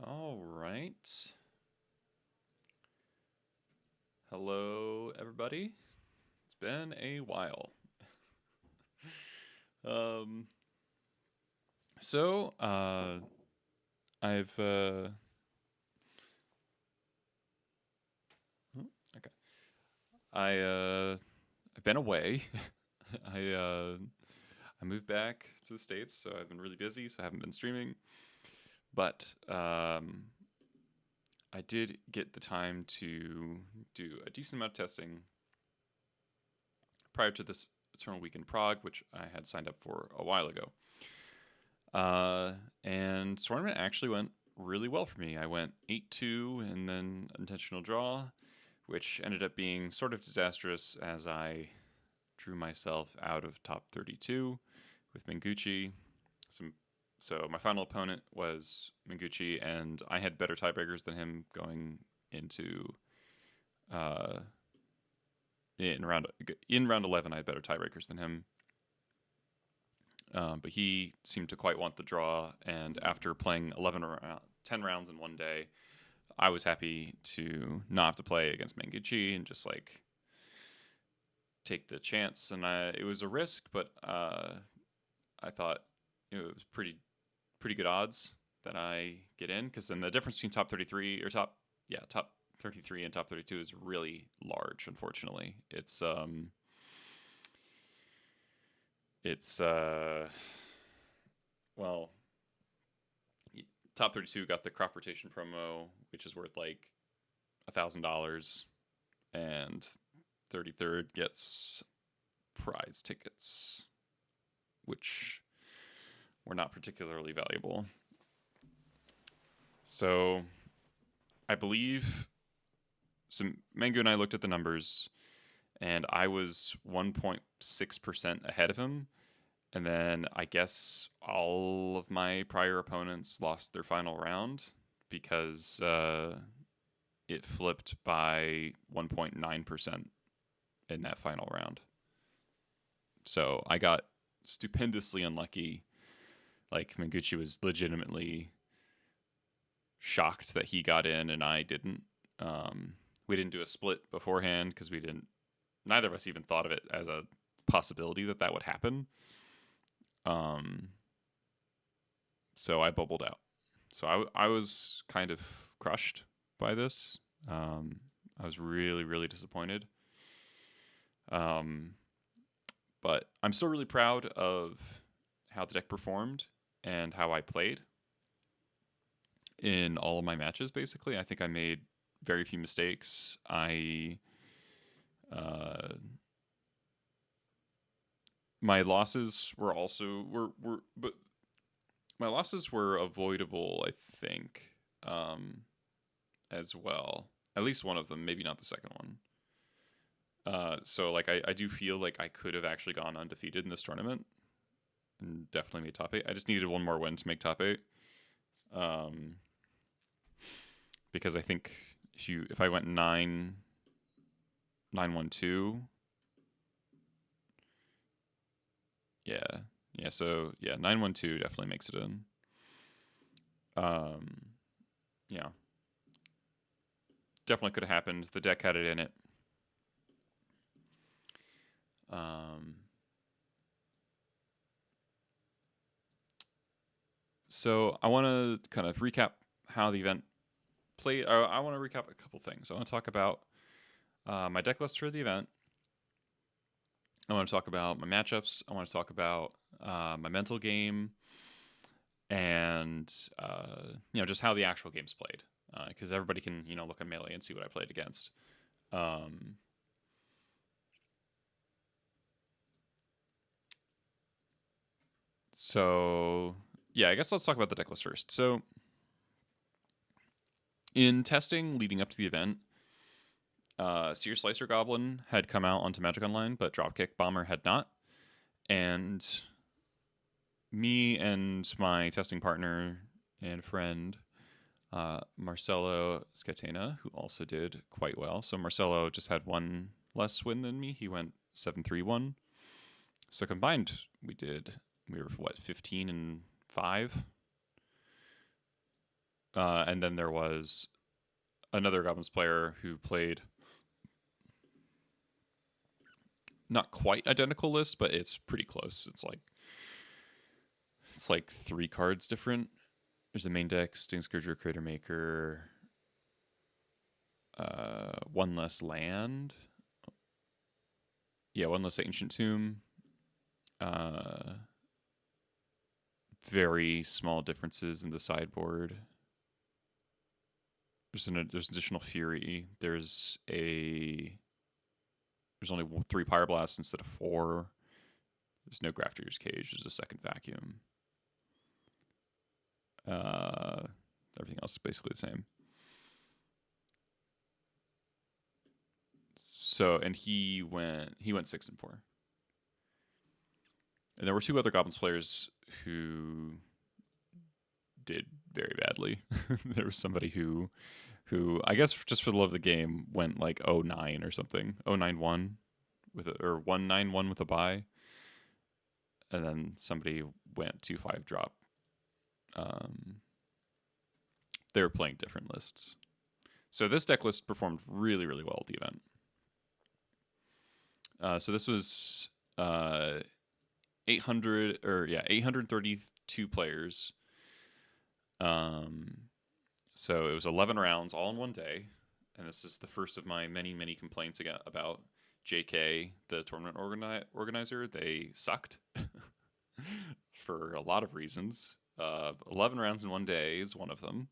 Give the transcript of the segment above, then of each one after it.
All right. Hello, everybody. It's been a while. Um, so, I've, okay. I've been away. I, uh, I moved back to the States, so I've been really busy, so I haven't been streaming. But, I did get the time to do a decent amount of testing prior to this Eternal Week in Prague, which I had signed up for a while ago. And tournament actually went really well for me. I went 8-2 and then intentional draw, which ended up being sort of disastrous as I drew myself out of top 32 with Mengucci. So my final opponent was Mengucci, and I had better tiebreakers than him going into uh, in round 11. I had better tiebreakers than him. But he seemed to quite want the draw, and after playing 10 rounds in one day, I was happy to not have to play against Mengucci and just like take the chance. And it was a risk, but I thought it was pretty good odds that I get in, because then the difference between top 33 or top 33 and top 32 is really large. Unfortunately, it's well, top 32 got the crop rotation promo, which is worth like $1,000, and 33rd gets prize tickets, which were not particularly valuable. So I believe Mango and I looked at the numbers, and I was 1.6% ahead of him. And then I guess all of my prior opponents lost their final round because it flipped by 1.9% in that final round. So I got stupendously unlucky. Like, Mengucci was legitimately shocked that he got in and I didn't. We didn't do a split beforehand because neither of us even thought of it as a possibility that would happen. So I bubbled out. So I was kind of crushed by this. I was really, really disappointed. But I'm still really proud of how the deck performed and how I played in all of my matches, basically. I think I made very few mistakes. My losses were also but my losses were avoidable, I think, as well. At least one of them, maybe not the second one. So like I do feel like I could have actually gone undefeated in this tournament and definitely made top 8. I just needed one more win to make top 8. Because I think if I went 9-1-2, so 9-1-2 definitely makes it in. Yeah. Definitely could have happened. The deck had it in it. So I want to kind of recap how the event played. I want to recap a couple things. I want to talk about my deck list for the event. I want to talk about my matchups. I want to talk about my mental game, and just how the actual game's played, because everybody can look at Melee and see what I played against. So yeah, I guess let's talk about the deck list first. So in testing leading up to the event, Searslicer Goblin had come out onto Magic Online, but Dropkick Bomber had not. And me and my testing partner and friend, Marcelo Scatena, who also did quite well. So Marcelo just had one less win than me. He went 7-3-1. So combined, we were 15-5. And then there was another Goblins player who played not quite identical list, but it's pretty close. It's like 3 cards different. There's the main deck, Sting Scourger, Crater Maker, 1 less land. Yeah, 1 less Ancient Tomb. Very small differences in the sideboard. There's additional Fury. There's only 3 Pyroblasts instead of 4. There's no Grafter's Cage. There's a second Vacuum. Everything else is basically the same. So, and he went 6-4. And there were 2 other Goblins players who did very badly. There was somebody who I guess just for the love of the game went like 0-9 or something, 0-9-1 or 1-9-1 with a bye, and then somebody went 2-5 drop. They were playing different lists, so this deck list performed really, really well at the event. So this was 832 players. So it was 11 rounds all in one day, and this is the first of my many complaints about JK, the tournament organizer. They sucked for a lot of reasons. 11 rounds in one day is one of them.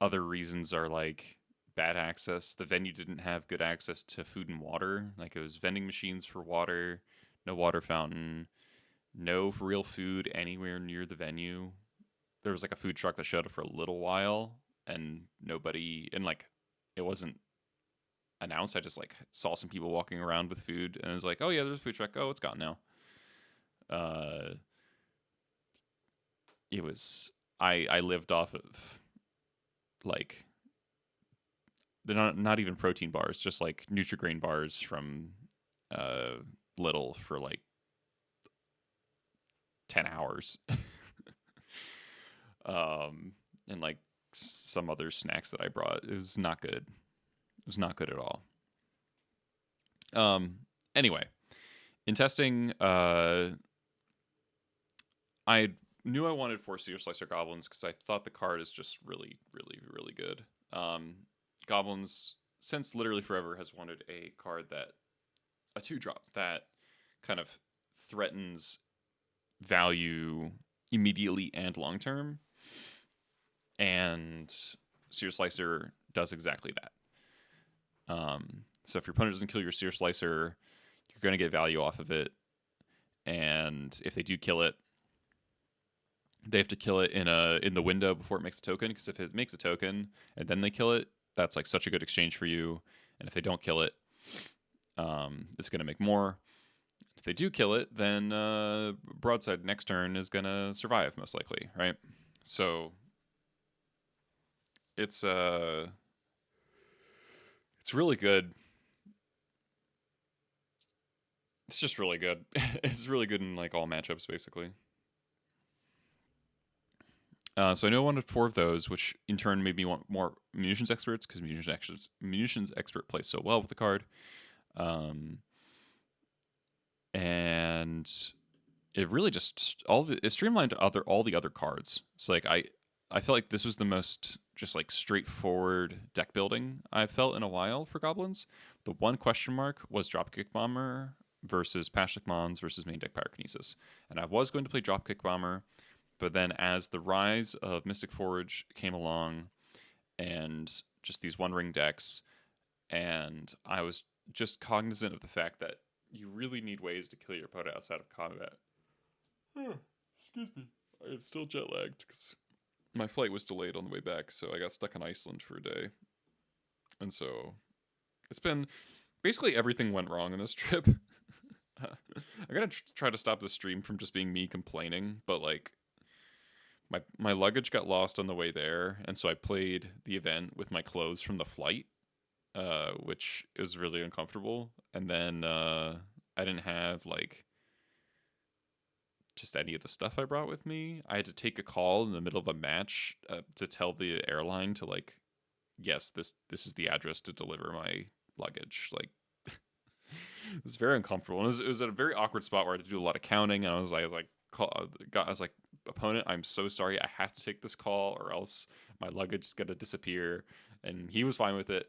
Other reasons are like bad access. The venue didn't have good access to food and water. Like, it was vending machines for water, no water fountain, no real food anywhere near the venue. There was like a food truck that showed up for a little while, and nobody, and like, it wasn't announced. I just like saw some people walking around with food, and it was like, oh yeah, there's a food truck. Oh, it's gone now. It was, I lived off of like, they're not even protein bars, just like Nutri-Grain bars from Little for like 10 hours. And like some other snacks that I brought. It was not good. It was not good at all. Anyway, in testing, I knew I wanted 4 Searslicer Goblins because I thought the card is just really, really, really good. Goblins, since literally forever, has wanted a card a 2-drop that kind of threatens value immediately and long term. And Searslicer does exactly that. So if your opponent doesn't kill your Searslicer, you're going to get value off of it. And if they do kill it, they have to kill it in the window before it makes a token. Because if it makes a token and then they kill it, that's like such a good exchange for you. And if they don't kill it, it's going to make more. If they do kill it, then Broadside next turn is going to survive, most likely, right? So it's really good. It's just really good. It's really good in like all matchups, basically. So I know I wanted 4 of those, which in turn made me want more Munitions Experts, because Munitions Expert plays so well with the card. And it really just it streamlined all the other cards. So like I felt like this was the most just like straightforward deck building I've felt in a while for Goblins. The one question mark was Dropkick Bomber versus Pashalik Mons versus main deck Pyrokinesis. And I was going to play Dropkick Bomber, but then as the rise of Mystic Forge came along and just these one-ring decks, and I was just cognizant of the fact that you really need ways to kill your opponent outside of combat. Excuse me. I am still jet lagged because my flight was delayed on the way back, so I got stuck in Iceland for a day. And so it's been basically everything went wrong in this trip. I'm gonna try to stop the stream from just being me complaining, but like my luggage got lost on the way there, and so I played the event with my clothes from the flight, which is really uncomfortable. And then I didn't have like just any of the stuff I brought with me. I had to take a call in the middle of a match to tell the airline to like, yes, this is the address to deliver my luggage. Like, it was very uncomfortable. And it was at a very awkward spot where I had to do a lot of counting, and I was like, opponent, I'm so sorry. I have to take this call, or else my luggage is gonna disappear. And he was fine with it.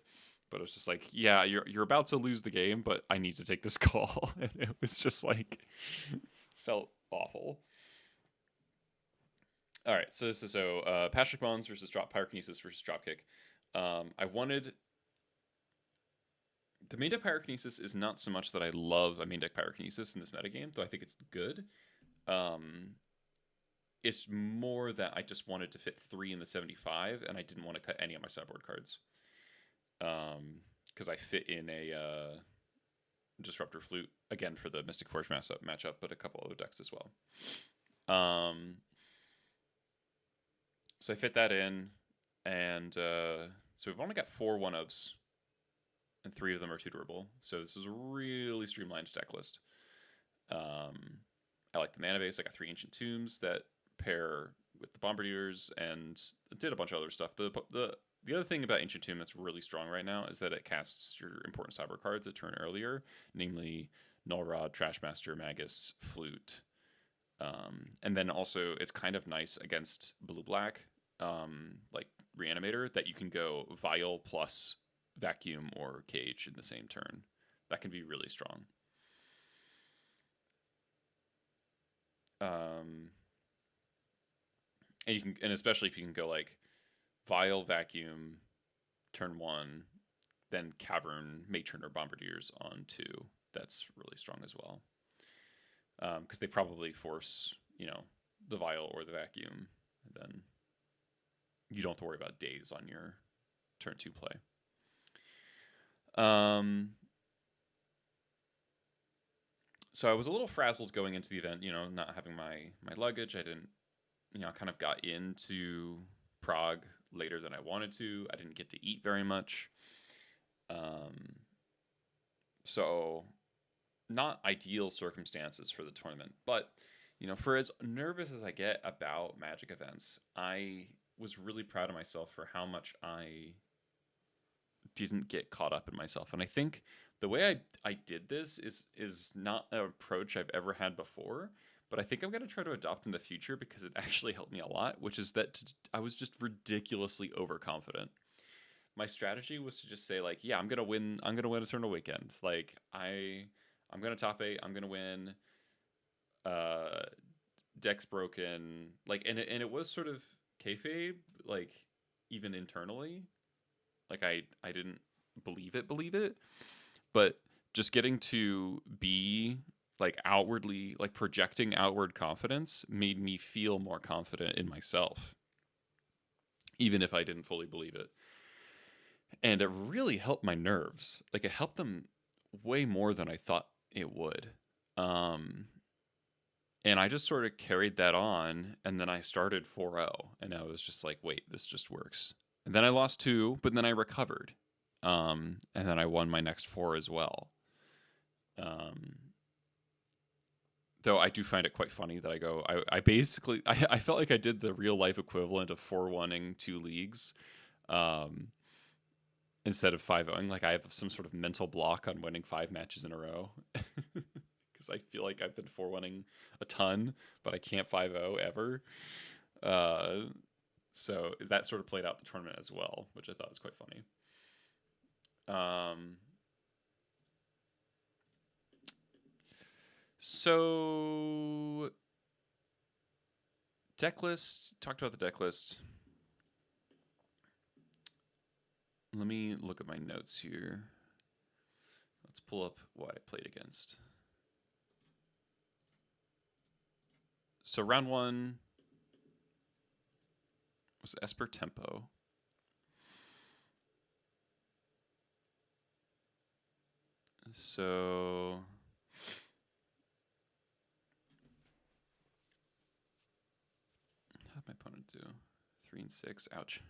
But it was just like, yeah, you're about to lose the game, but I need to take this call. And it was just like, felt awful. All right, so Pashalik Mons versus Pyrokinesis versus Dropkick. I wanted the main deck Pyrokinesis is not so much that I love a main deck Pyrokinesis in this metagame, though I think it's good. It's more that I just wanted to fit 3 in the 75, and I didn't want to cut any of my sideboard cards. Because I fit in a Disruptor Flute, again, for the Mystic Forge matchup, but a couple other decks as well. So I fit that in, and so we've only got 4 1-ofs, and 3 of them are tutorable. So this is a really streamlined deck list. I like the mana base. I got 3 Ancient Tombs that pair with the Bombardiers, and did a bunch of other stuff. The other thing about Ancient Tomb that's really strong right now is that it casts your important cyber cards a turn earlier, namely Null Rod, Trashmaster, Magus, Flute. And then also it's kind of nice against blue-black, like Reanimator, that you can go Vial plus Vacuum or Cage in the same turn. That can be really strong. And especially if you can go like Vial, Vacuum, turn 1, then Cavern, Matron, or Bombardiers on 2. That's really strong as well. Because they probably force, the Vial or the Vacuum, and then you don't have to worry about days on your turn 2 play. So I was a little frazzled going into the event, not having my luggage. I didn't, kind of got into Prague later than I wanted to. I didn't get to eat very much. So not ideal circumstances for the tournament, but for as nervous as I get about Magic events, I was really proud of myself for how much I didn't get caught up in myself. And I think the way I did this is not an approach I've ever had before, but I think I'm going to try to adopt in the future because it actually helped me a lot, which is that I was just ridiculously overconfident. My strategy was to just say like, yeah, I'm going to win a tournament weekend. Like I'm going to top 8, I'm going to win. Deck's broken. Like, and it was sort of kayfabe, like even internally. Like I didn't believe it, but just getting to be like outwardly, like projecting outward confidence made me feel more confident in myself, even if I didn't fully believe it. And it really helped my nerves. Like it helped them way more than I thought it would. And I just sort of carried that on, and then I started 4-0, and I was just like, wait, this just works. And then I lost 2, but then I recovered. And then I won my next 4 as well. Though I do find it quite funny that I basically felt like I did the real life equivalent of 4-1ing 2 leagues, instead of 5-0ing. Like I have some sort of mental block on winning 5 matches in a row. Because I feel like I've been 4-1ing a ton, but I can't 5-0 ever. So that sort of played out the tournament as well, which I thought was quite funny. So Decklist, talked about the Decklist. Let me look at my notes here. Let's pull up what I played against. So round 1 was Esper Tempo. So how'd my opponent do? 3 and 6. Ouch.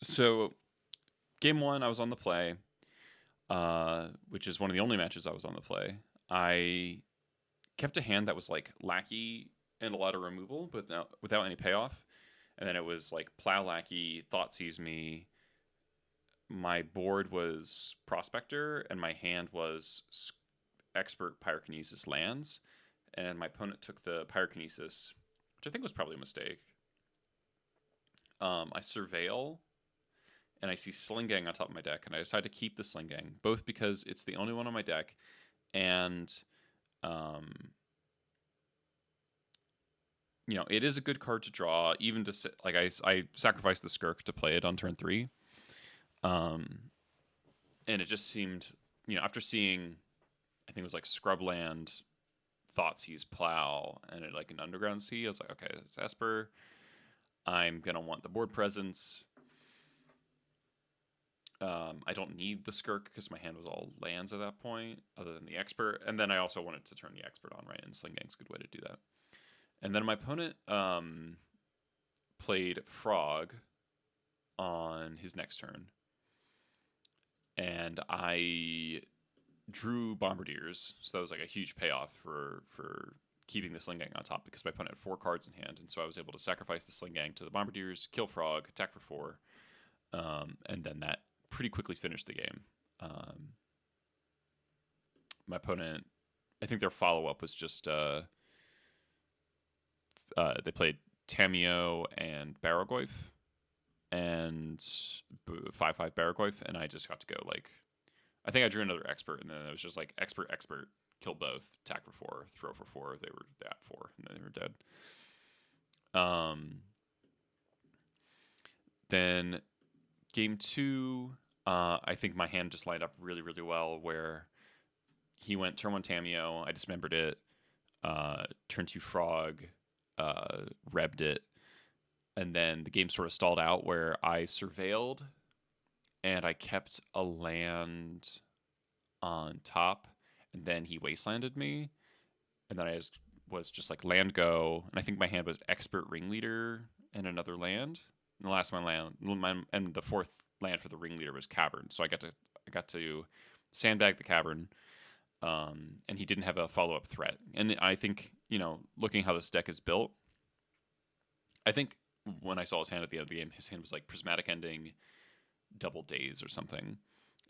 So game 1, I was on the play. which is one of the only matches I was on the play, I kept a hand that was like Lackey and a lot of removal, but without any payoff. And then it was like Plow Lackey, Thoughtseize Me. My board was Prospector, and my hand was Expert Pyrokinesis lands. And my opponent took the Pyrokinesis, which I think was probably a mistake. I Surveil, and I see Sling-Gang on top of my deck, and I decide to keep the Sling-Gang, both because it's the only one on my deck, and it is a good card to draw, even to sit, like I sacrificed the Skirk to play it on turn 3. And it just seemed, after seeing, I think it was like Scrubland, Thoughtseize Plow, and like an Underground Sea, I was like, okay, it's Esper. I'm going to want the board presence. I don't need the Skirk because my hand was all lands at that point, other than the Expert. And then I also wanted to turn the Expert on, right? And Sling-Gang's a good way to do that. And then my opponent played Frog on his next turn. And I drew Bombardiers, so that was like a huge payoff for keeping the Sling-Gang on top, because my opponent had 4 cards in hand, and so I was able to sacrifice the Sling-Gang to the Bombardiers, kill Frog, attack for 4, and then that pretty quickly finished the game. My opponent, I think their follow-up was just they played Tameo and Barrogoyf, and 5/5 Barrogoyf, and I just got to go like, I think I drew another Expert, and then it was just like Expert, kill both, attack for 4, throw for 4. They were at 4, and then they were dead. Then game 2, I think my hand just lined up really, really well, where he went turn 1 Tameo, I dismembered it, turn 2 Frog, rebbed it, and then the game sort of stalled out where I surveilled and I kept a land on top, and then he wastelanded me, and then I was just like land go, and I think my hand was Expert Ringleader and another land. And the last land, and the 4th land for the Ringleader was Cavern, so I got to sandbag the Cavern, and he didn't have a follow-up threat. And I think, looking how this deck is built, I think when I saw his hand at the end of the game, his hand was like Prismatic Ending, Double Daze or something.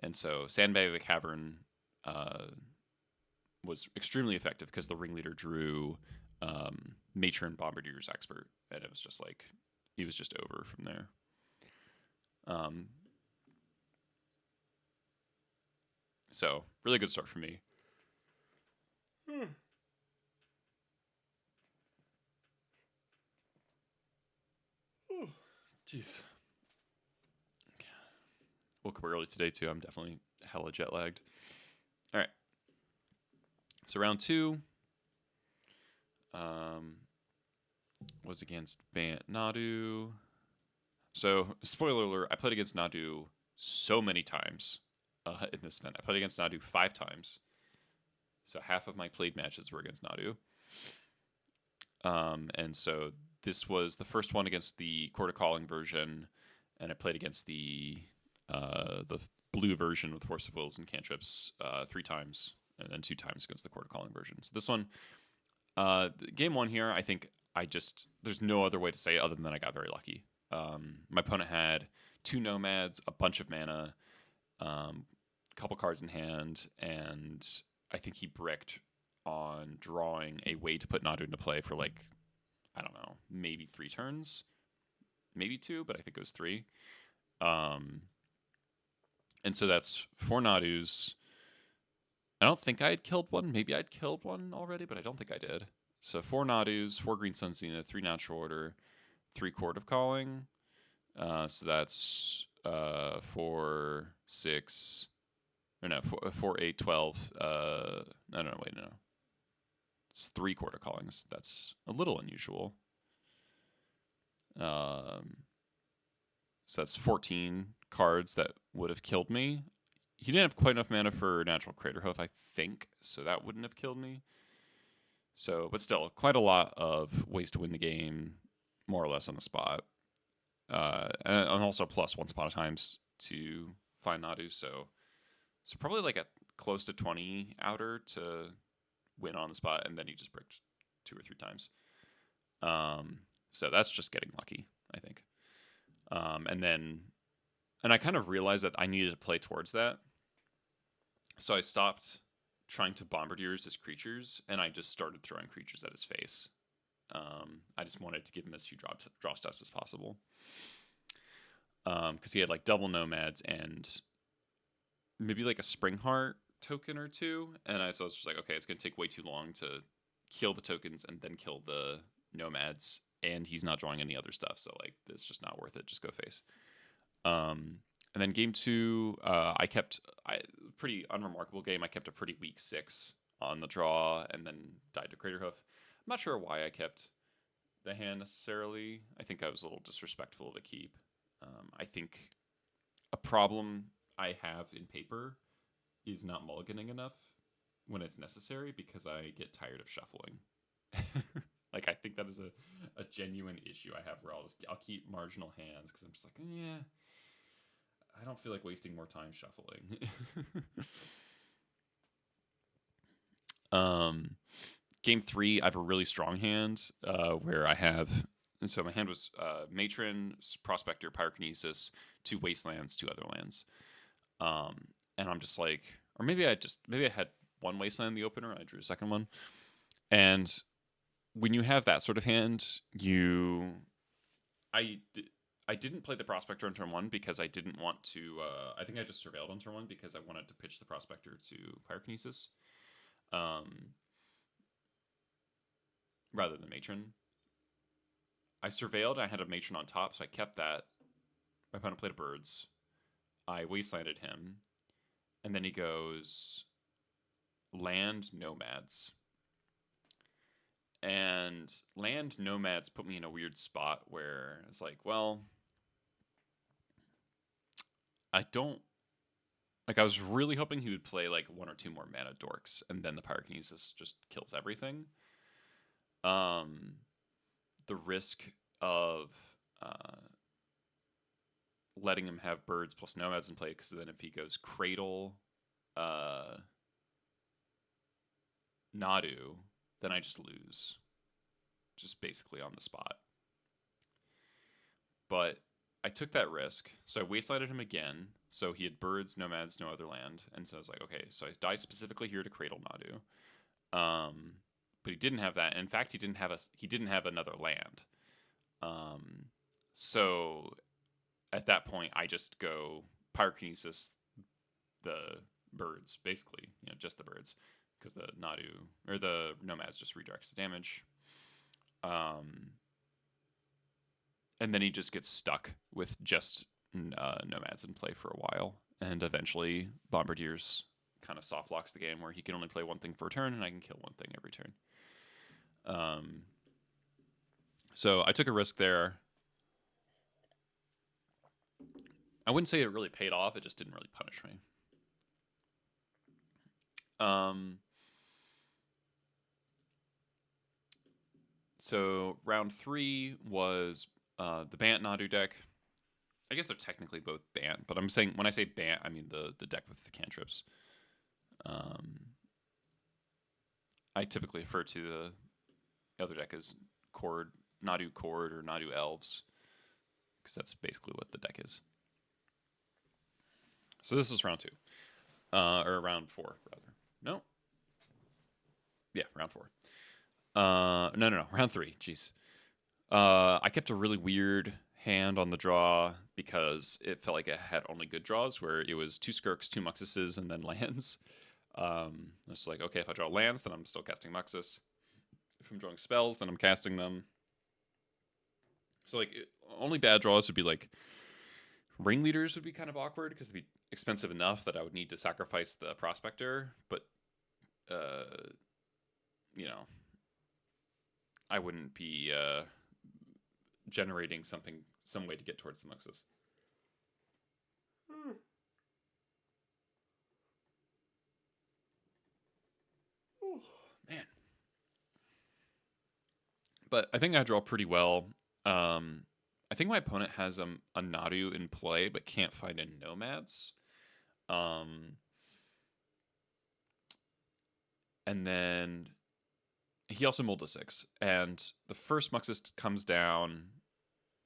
And so Sandbag the Cavern was extremely effective because the Ringleader drew Matron Bombardiers Expert, and it was just like, he was just over from there. So really good start for me. Jeez. Woke up early today too. I'm definitely hella jet lagged. All right. So round 2 was against Nadu. So spoiler alert, I played against Nadu so many times in this event. I played against Nadu 5 times. So half of my played matches were against Nadu. And so this was the first one against the Court of Calling version, and I played against the blue version with Force of Wills and cantrips 3 times, and then 2 times against the Court of Calling version. So this one, game 1 here, I think there's no other way to say it other than I got very lucky. My opponent had 2 nomads, a bunch of mana, a couple cards in hand, and I think he bricked on drawing a way to put Nadu into play for like, I don't know, maybe 3 turns, maybe 2, but I think it was 3. And so that's 4 Nadus. I don't think I had killed one. Maybe I'd killed one already, but I don't think I did. So 4 Nadus, 4 Green Sun Zenith, 3 Natural Order, 3 Court of Calling. So that's 4, 6, or no, 4, 8, 12. No. It's 3 Court of Callings. That's a little unusual. So that's 14 cards that would have killed me. He didn't have quite enough mana for Natural Craterhoof, I think, so that wouldn't have killed me. So, but still, quite a lot of ways to win the game, more or less on the spot. And also plus once upon a times to find Nadu, so So probably like a close to 20 outer to win on the spot, and then he just bricked 2 or 3 times. So that's just getting lucky, I think. And I kind of realized that I needed to play towards that. So I stopped trying to bombardiers his creatures, and I just started throwing creatures at his face. I just wanted to give him as few draw steps as possible. Because he had like double nomads and maybe like a Springheart token or two. And so I was just like, okay, it's going to take way too long to kill the tokens and then kill the nomads. And he's not drawing any other stuff. So like, it's just not worth it. Just go face. And then game 2, I kept pretty unremarkable game. I kept a pretty weak 6 on the draw and then died to Craterhoof. I'm not sure why I kept the hand necessarily. I think I was a little disrespectful to keep. I think a problem I have in paper is not mulliganing enough when it's necessary because I get tired of shuffling. Like, I think that is a genuine issue I have where I'll keep marginal hands because I'm just like, yeah, I don't feel like wasting more time shuffling. Game 3, I have a really strong hand where I have... And so my hand was Matron, Prospector, Pyrokinesis, 2 Wastelands, 2 other lands. And I'm just like... Or maybe I had 1 Wasteland in the opener, and I drew a second one. And when you have that sort of hand, I didn't play the Prospector on turn 1 because I didn't want to... I think I just surveilled on turn 1 because I wanted to pitch the Prospector to Pyrokinesis. Rather than Matron. I surveilled, I had a Matron on top, so I kept that. My opponent played a Birds. I Wastelanded him. And then he goes Land Nomads. And Land Nomads put me in a weird spot where it's like, well, I don't... Like, I was really hoping he would play, like, 1 or 2 more mana dorks, and then the Pyrokinesis just kills everything. The risk of letting him have Birds plus Nomads in play, because then if he goes Cradle, Nadu, then I just lose. Just basically on the spot. But I took that risk, so I Wastelanded him again, so he had Birds, Nomads, no other land, and so I was like, okay, so I die specifically here to Cradle Nadu. But he didn't have that. And in fact, he didn't have another land. So at that point, I just go Pyrokinesis the Birds, basically, just the Birds, because the Nadu or the Nomads just redirects the damage. And then he just gets stuck with just Nomads in play for a while, and eventually Bombardiers kind of soft locks the game where he can only play 1 thing for a turn, and I can kill 1 thing every turn. So I took a risk there. I wouldn't say it really paid off. It just didn't really punish me. So round 3 was the Bant Nadu deck. I guess they're technically both Bant, but I'm saying when I say Bant, I mean the deck with the cantrips. I typically refer to the other deck as Nadu Cord or Nadu Elves, because that's basically what the deck is. So this is round 2, or round 4 rather. No. Yeah, round 4. No, round 3. Jeez. I kept a really weird hand on the draw because it felt like it had only good draws, where it was 2 Skirks, 2 Muxuses, and then lands. It's like, okay, if I draw lands, then I'm still casting Muxus. If I'm drawing spells, then I'm casting them. So, like, only bad draws would be, like, Ringleaders would be kind of awkward because they'd be expensive enough that I would need to sacrifice the Prospector. But, I wouldn't be generating some way to get towards the Muxus. Oh, man. But I think I draw pretty well. I think my opponent has a Nadu in play, but can't find a Nomads. and then he also mulled a 6. And the first Muxus comes down,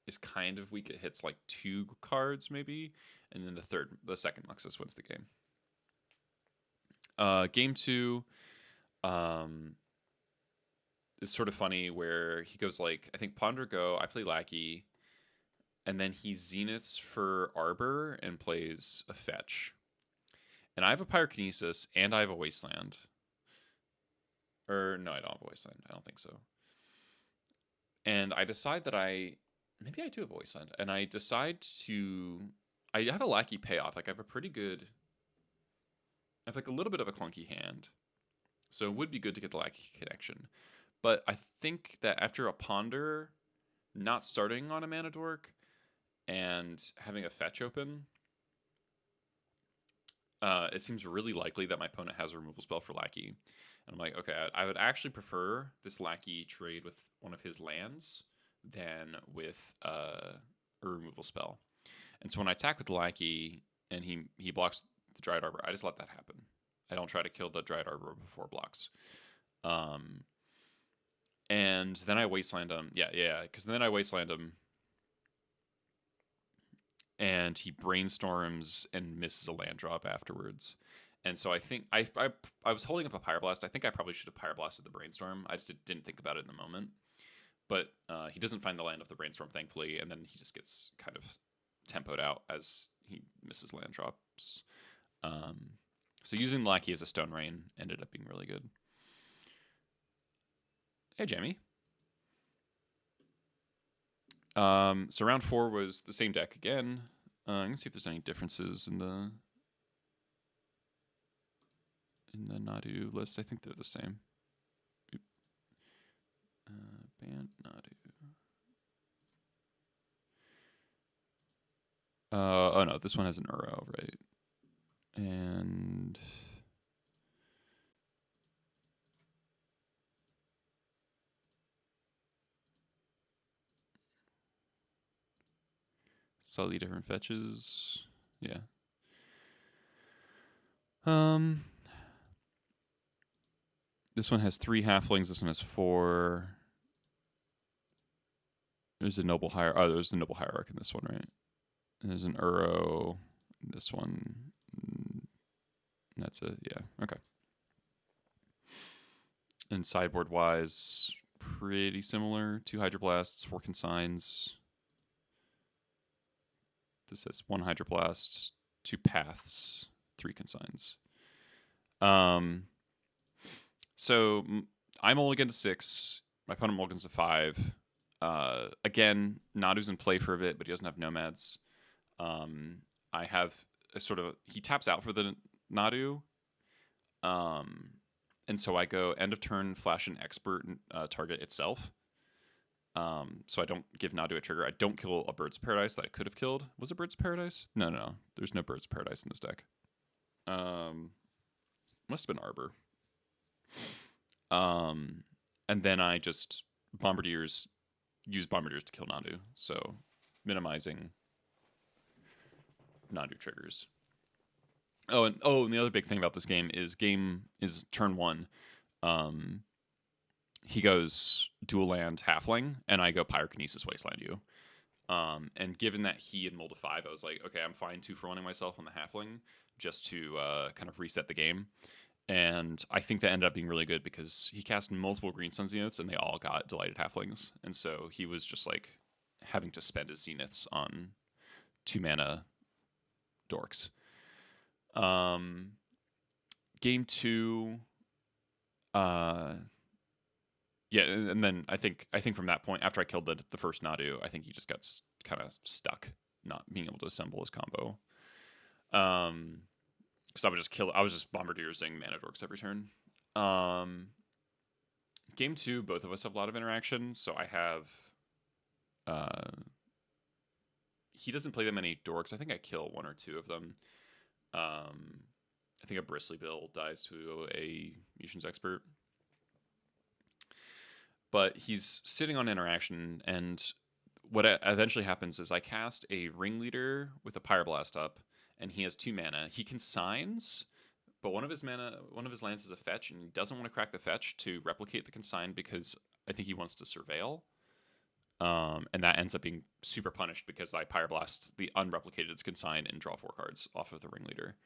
is kind of weak. It hits like 2 cards maybe, and then the second Muxus wins the game. Game 2 is sort of funny where he goes like, I think Ponder Go, I play Lackey, and then he zeniths for Arbor and plays a fetch. And I have a Pyrokinesis and I have a Wasteland. Or no, I don't have a Wasteland. I don't think so. And I decide that maybe I do have a Wasteland. And I decide I have a Lackey payoff. Like I have like a little bit of a clunky hand. So it would be good to get the Lackey connection. But I think that after a Ponder, not starting on a Mana Dork, and having a fetch open, it seems really likely that my opponent has a removal spell for Lackey. And I'm like, okay, I would actually prefer this Lackey trade with one of his lands than with a removal spell. And so when I attack with the Lackey and he blocks the Dryad Arbor, I just let that happen. I don't try to kill the Dryad Arbor before it blocks. And then I Wasteland him. Yeah, because then I Wasteland him. And he brainstorms and misses a land drop afterwards. And so I think I was holding up a Pyroblast. I think I probably should have Pyroblasted the Brainstorm. I just didn't think about it in the moment. But he doesn't find the land of the Brainstorm, thankfully, and then he just gets kind of tempoed out as he misses land drops. So using Lackey as a Stone Rain ended up being really good. Hey, Jamie. So round 4 was the same deck again. I'm gonna see if there's any differences in the Nadu list. I think they're the same. Band Nadu. Oh no, this one has an Uro, right? And slightly different fetches. Yeah. This one has 3 halflings. This one has 4. There's a noble hierarch. Oh, there's a noble hierarch in this one, right? And there's an Uro in this one. That's it. Yeah. Okay. And sideboard wise, pretty similar. 2 Hydroblasts, 4 Consigns. This has 1 Hydroblast, 2 Paths, 3 Consigns. So I mulligan to 6. My opponent mulligans to 5. Again, Nadu's in play for a bit, but he doesn't have nomads. I have a sort of... He taps out for the Nadu. And so I go end of turn, flash an expert target itself. So I don't give Nadu a trigger. I don't kill a Birds of Paradise that I could have killed. Was it Birds of Paradise? No. There's no Birds of Paradise in this deck. Must have been Arbor. And then I just use Bombardiers to kill Nadu. So minimizing Nadu triggers. And the other big thing about this game is turn 1. He goes dual land halfling, and I go Pyrokinesis Wasteland you. And given that he had mulled a 5, I was like, okay, I'm fine 2-for-1ing myself on the halfling just to kind of reset the game. And I think that ended up being really good because he cast multiple Green Sun Zeniths, and they all got Delighted Halflings. And so he was just like having to spend his Zeniths on 2 mana dorks. Game 2, yeah, and then I think from that point, after I killed the first Nadu, I think he just got kind of stuck, not being able to assemble his combo. Because I was just Bombardiers-ing mana dorks every turn. Game 2, both of us have a lot of interaction, so I have... he doesn't play that many dorks. I think I kill 1 or 2 of them. I think a Bristly Bill dies to a Munitions Expert. But he's sitting on interaction, and what eventually happens is I cast a Ringleader with a Pyroblast up, and he has 2 mana. He consigns, but one of his lands is a fetch, and he doesn't want to crack the fetch to replicate the consign because I think he wants to surveil. And that ends up being super punished because I Pyroblast the unreplicated consign and draw 4 cards off of the Ringleader.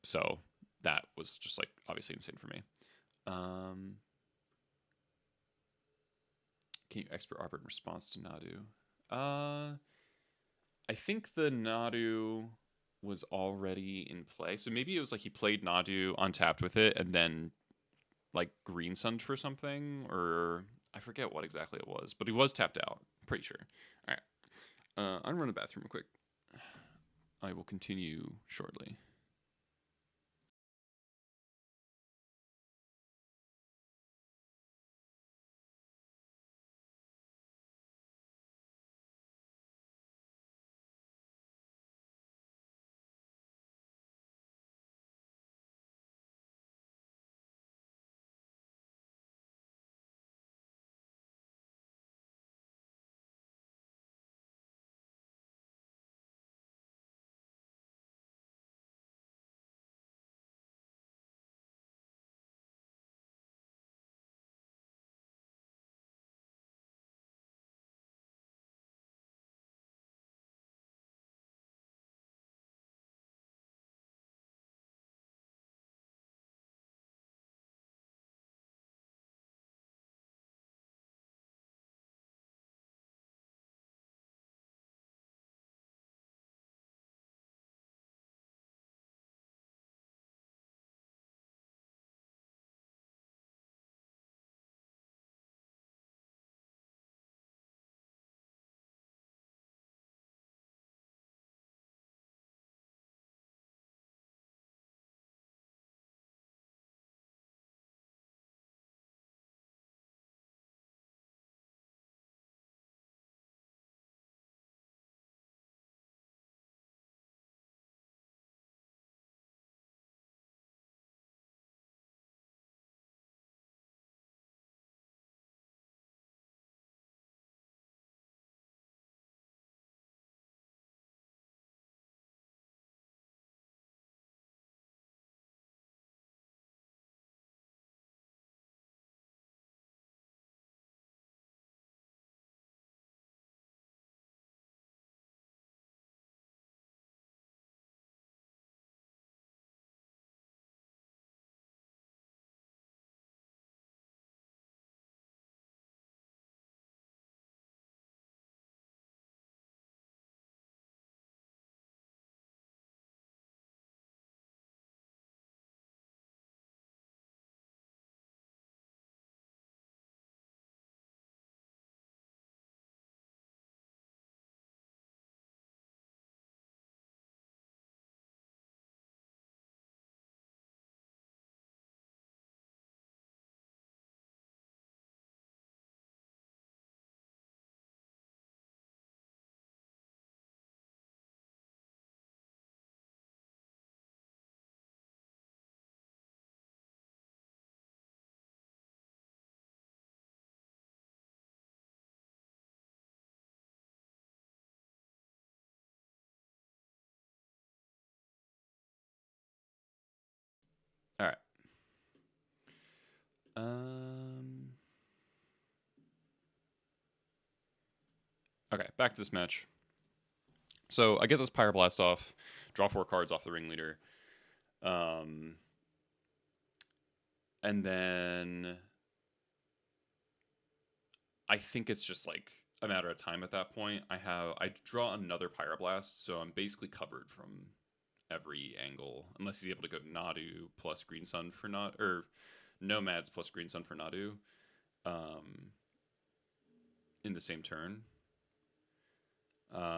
So that was just like obviously insane for me. Can you expert Arbor in response to Nadu? I think the Nadu was already in play, so maybe it was like he played Nadu untapped with it and then like green sunned for something, or I forget what exactly it was, but he was tapped out. I'm pretty sure. All right, I'm running to the bathroom real quick. I will continue shortly. All right. Okay, back to this match. So I get this Pyroblast off, draw 4 cards off the Ringleader. And then I think it's just like a matter of time at that point. I draw another Pyroblast, so I'm basically covered from every angle, unless he's able to go Nadu plus Green Sun for not, or Nomads plus Green Sun for Nadu, in the same turn. And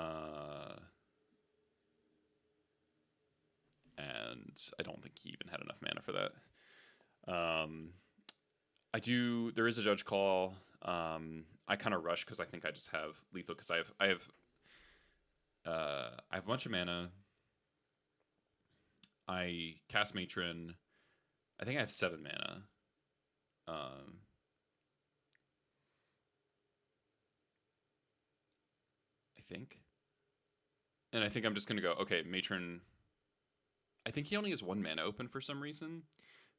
I don't think he even had enough mana for that. There is a Judge Call. I kind of rush because I think I just have lethal because I have a bunch of mana. I cast Matron. I think I have 7 mana. I think. And I think I'm just going to go, okay, Matron. I think he only has 1 mana open for some reason.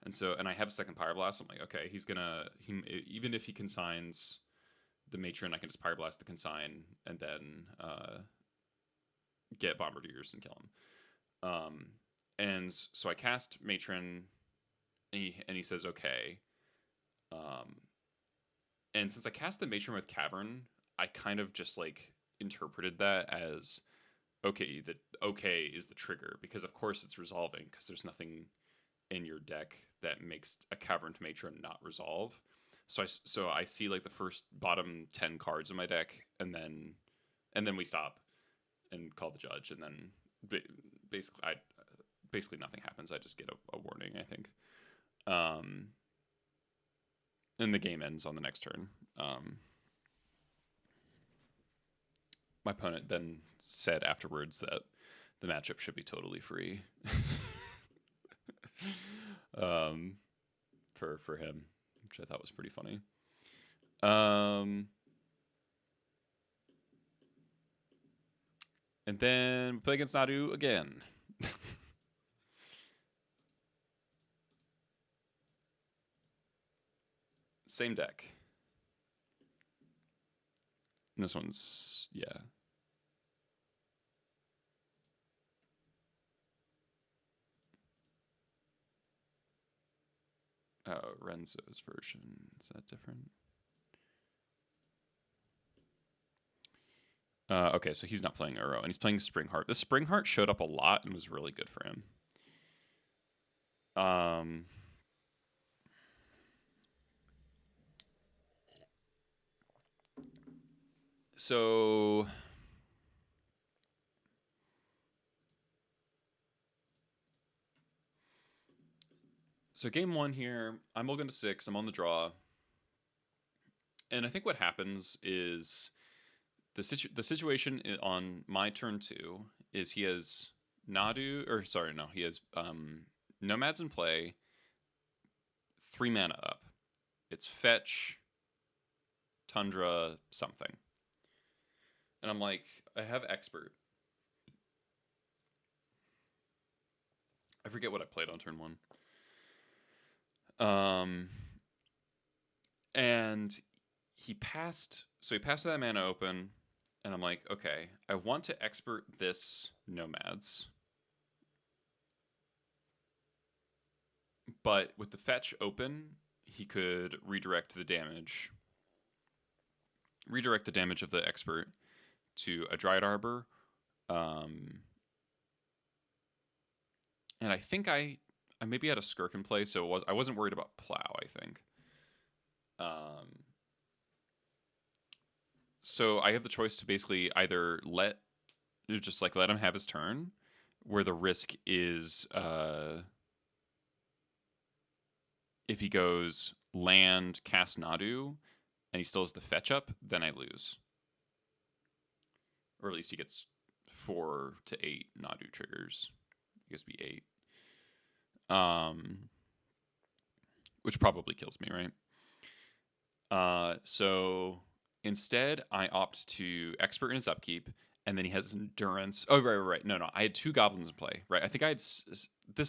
And I have a second Pyroblast. I'm like, okay, even if he consigns the Matron, I can just Pyroblast the consign and then get Bombardiers and kill him. And so I cast Matron, and he says okay. And since I cast the Matron with Cavern, I kind of just like interpreted that as okay. The okay is the trigger, because of course it's resolving, because there's nothing in your deck that makes a Cavern Matron not resolve. So I see like the first bottom 10 cards in my deck, and then we stop and call the judge, and then basically nothing happens. I just get a warning, I think. And the game ends on the next turn. My opponent then said afterwards that the matchup should be totally free for him, which I thought was pretty funny. And then we play against Nadu again. Same deck. And this one's, yeah. Oh, Renzo's version. Is that different? Okay, so he's not playing Uro, and he's playing Springheart. The Springheart showed up a lot and was really good for him. So game one here, I'm looking to 6. I'm on the draw. And I think what happens is the situation on my turn 2 is he has he has Nomads in play, 3 mana up. It's fetch, Tundra, something. And I'm like, I have Expert. I forget what I played on turn 1. And he passed that mana open, and I'm like, okay, I want to Expert this Nomads. But with the fetch open, he could redirect the damage of the Expert to a Dryad Arbor. And I think I maybe had a Skirk in play, so I wasn't worried about Plow, I think. So I have the choice to basically either let him have his turn, where the risk is if he goes land, cast Nadu, and he still has the fetch up, then I lose. Or at least he gets 4 to 8 Nadu triggers. I guess it'd be 8. Which probably kills me, right? So instead, I opt to Expert in his upkeep, and then he has Endurance. Oh, right. No. I had 2 Goblins in play, right? I think I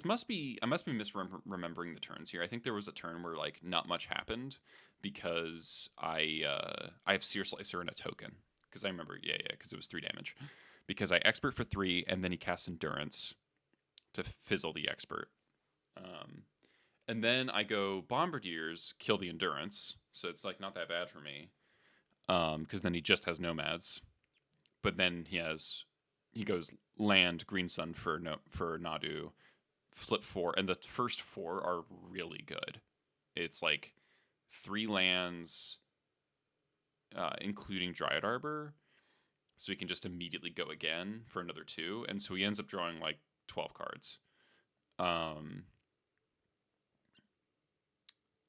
must be misremembering the turns here. I think there was a turn where like not much happened because I have Searslicer and a token. Because I remember, because it was 3 damage. Because I Expert for 3, and then he casts Endurance to fizzle the Expert. And then I go Bombardiers, kill the Endurance. So it's like not that bad for me. Because then he just has Nomads. But then he goes land, Green Sun for Nadu, flip 4, and the first 4 are really good. It's like 3 lands, including Dryad Arbor, so he can just immediately go again for another 2, and so he ends up drawing like 12 cards.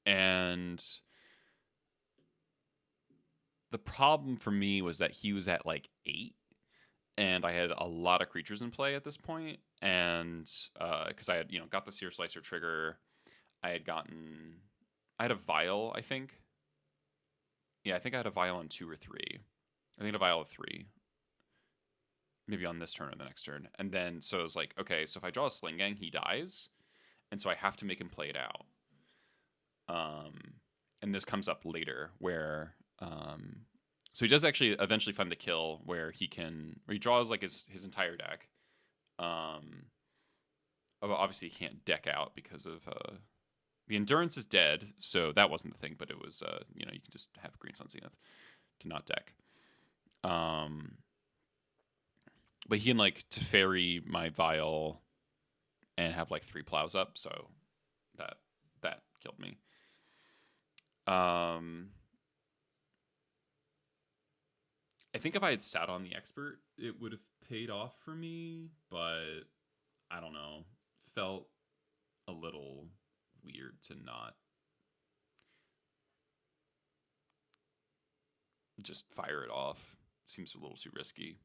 And the problem for me was that he was at like 8, and I had a lot of creatures in play at this point, and because I had got the Searslicer trigger, I had a Vial, I think. Yeah, I think I had a Vial on 2 or 3. I think a Vial of 3. maybe on this turn or the next turn. And then so I was like, okay, so if I draw a Sling-Gang, he dies, and so I have to make him play it out. And this comes up later where so he does actually eventually find the kill where he draws like his entire deck. Obviously he can't deck out because of the endurance is dead, so that wasn't the thing, but it was you can just have Green Sun Zenith to not deck. But he can like Teferi my Vial and have like 3 plows up, so that killed me. I think if I had sat on the expert, it would have paid off for me, but I don't know. Felt a little weird to not just fire it off. Seems a little too risky.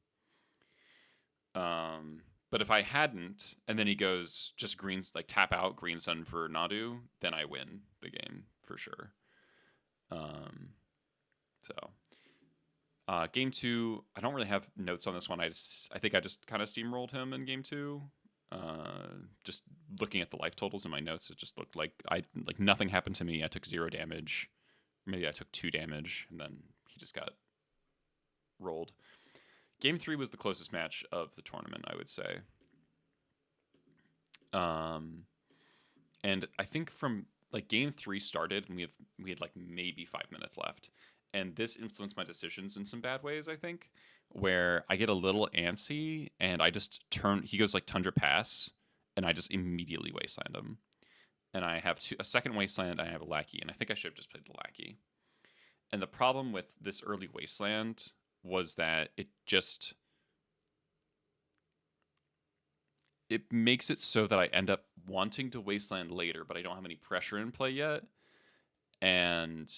But if I hadn't, and then he goes just greens, like tap out Green Sun for Nadu, then I win the game for sure. Game 2, I don't really have notes on this one. I think I just kind of steamrolled him in game 2. Just looking at the life totals in my notes, it just looked like nothing happened to me. I took 0 damage. Maybe I took 2 damage, and then he just got rolled. Game 3 was the closest match of the tournament, I would say. And I think from like game 3 started, and we had like maybe 5 minutes left, and this influenced my decisions in some bad ways. I think where I get a little antsy, and I just turn. He goes like Tundra Pass, and I just immediately Wasteland him. And I have a second Wasteland. I have a Lackey, and I think I should have just played the Lackey. And the problem with this early Wasteland was that it makes it so that I end up wanting to Wasteland later, but I don't have any pressure in play yet. And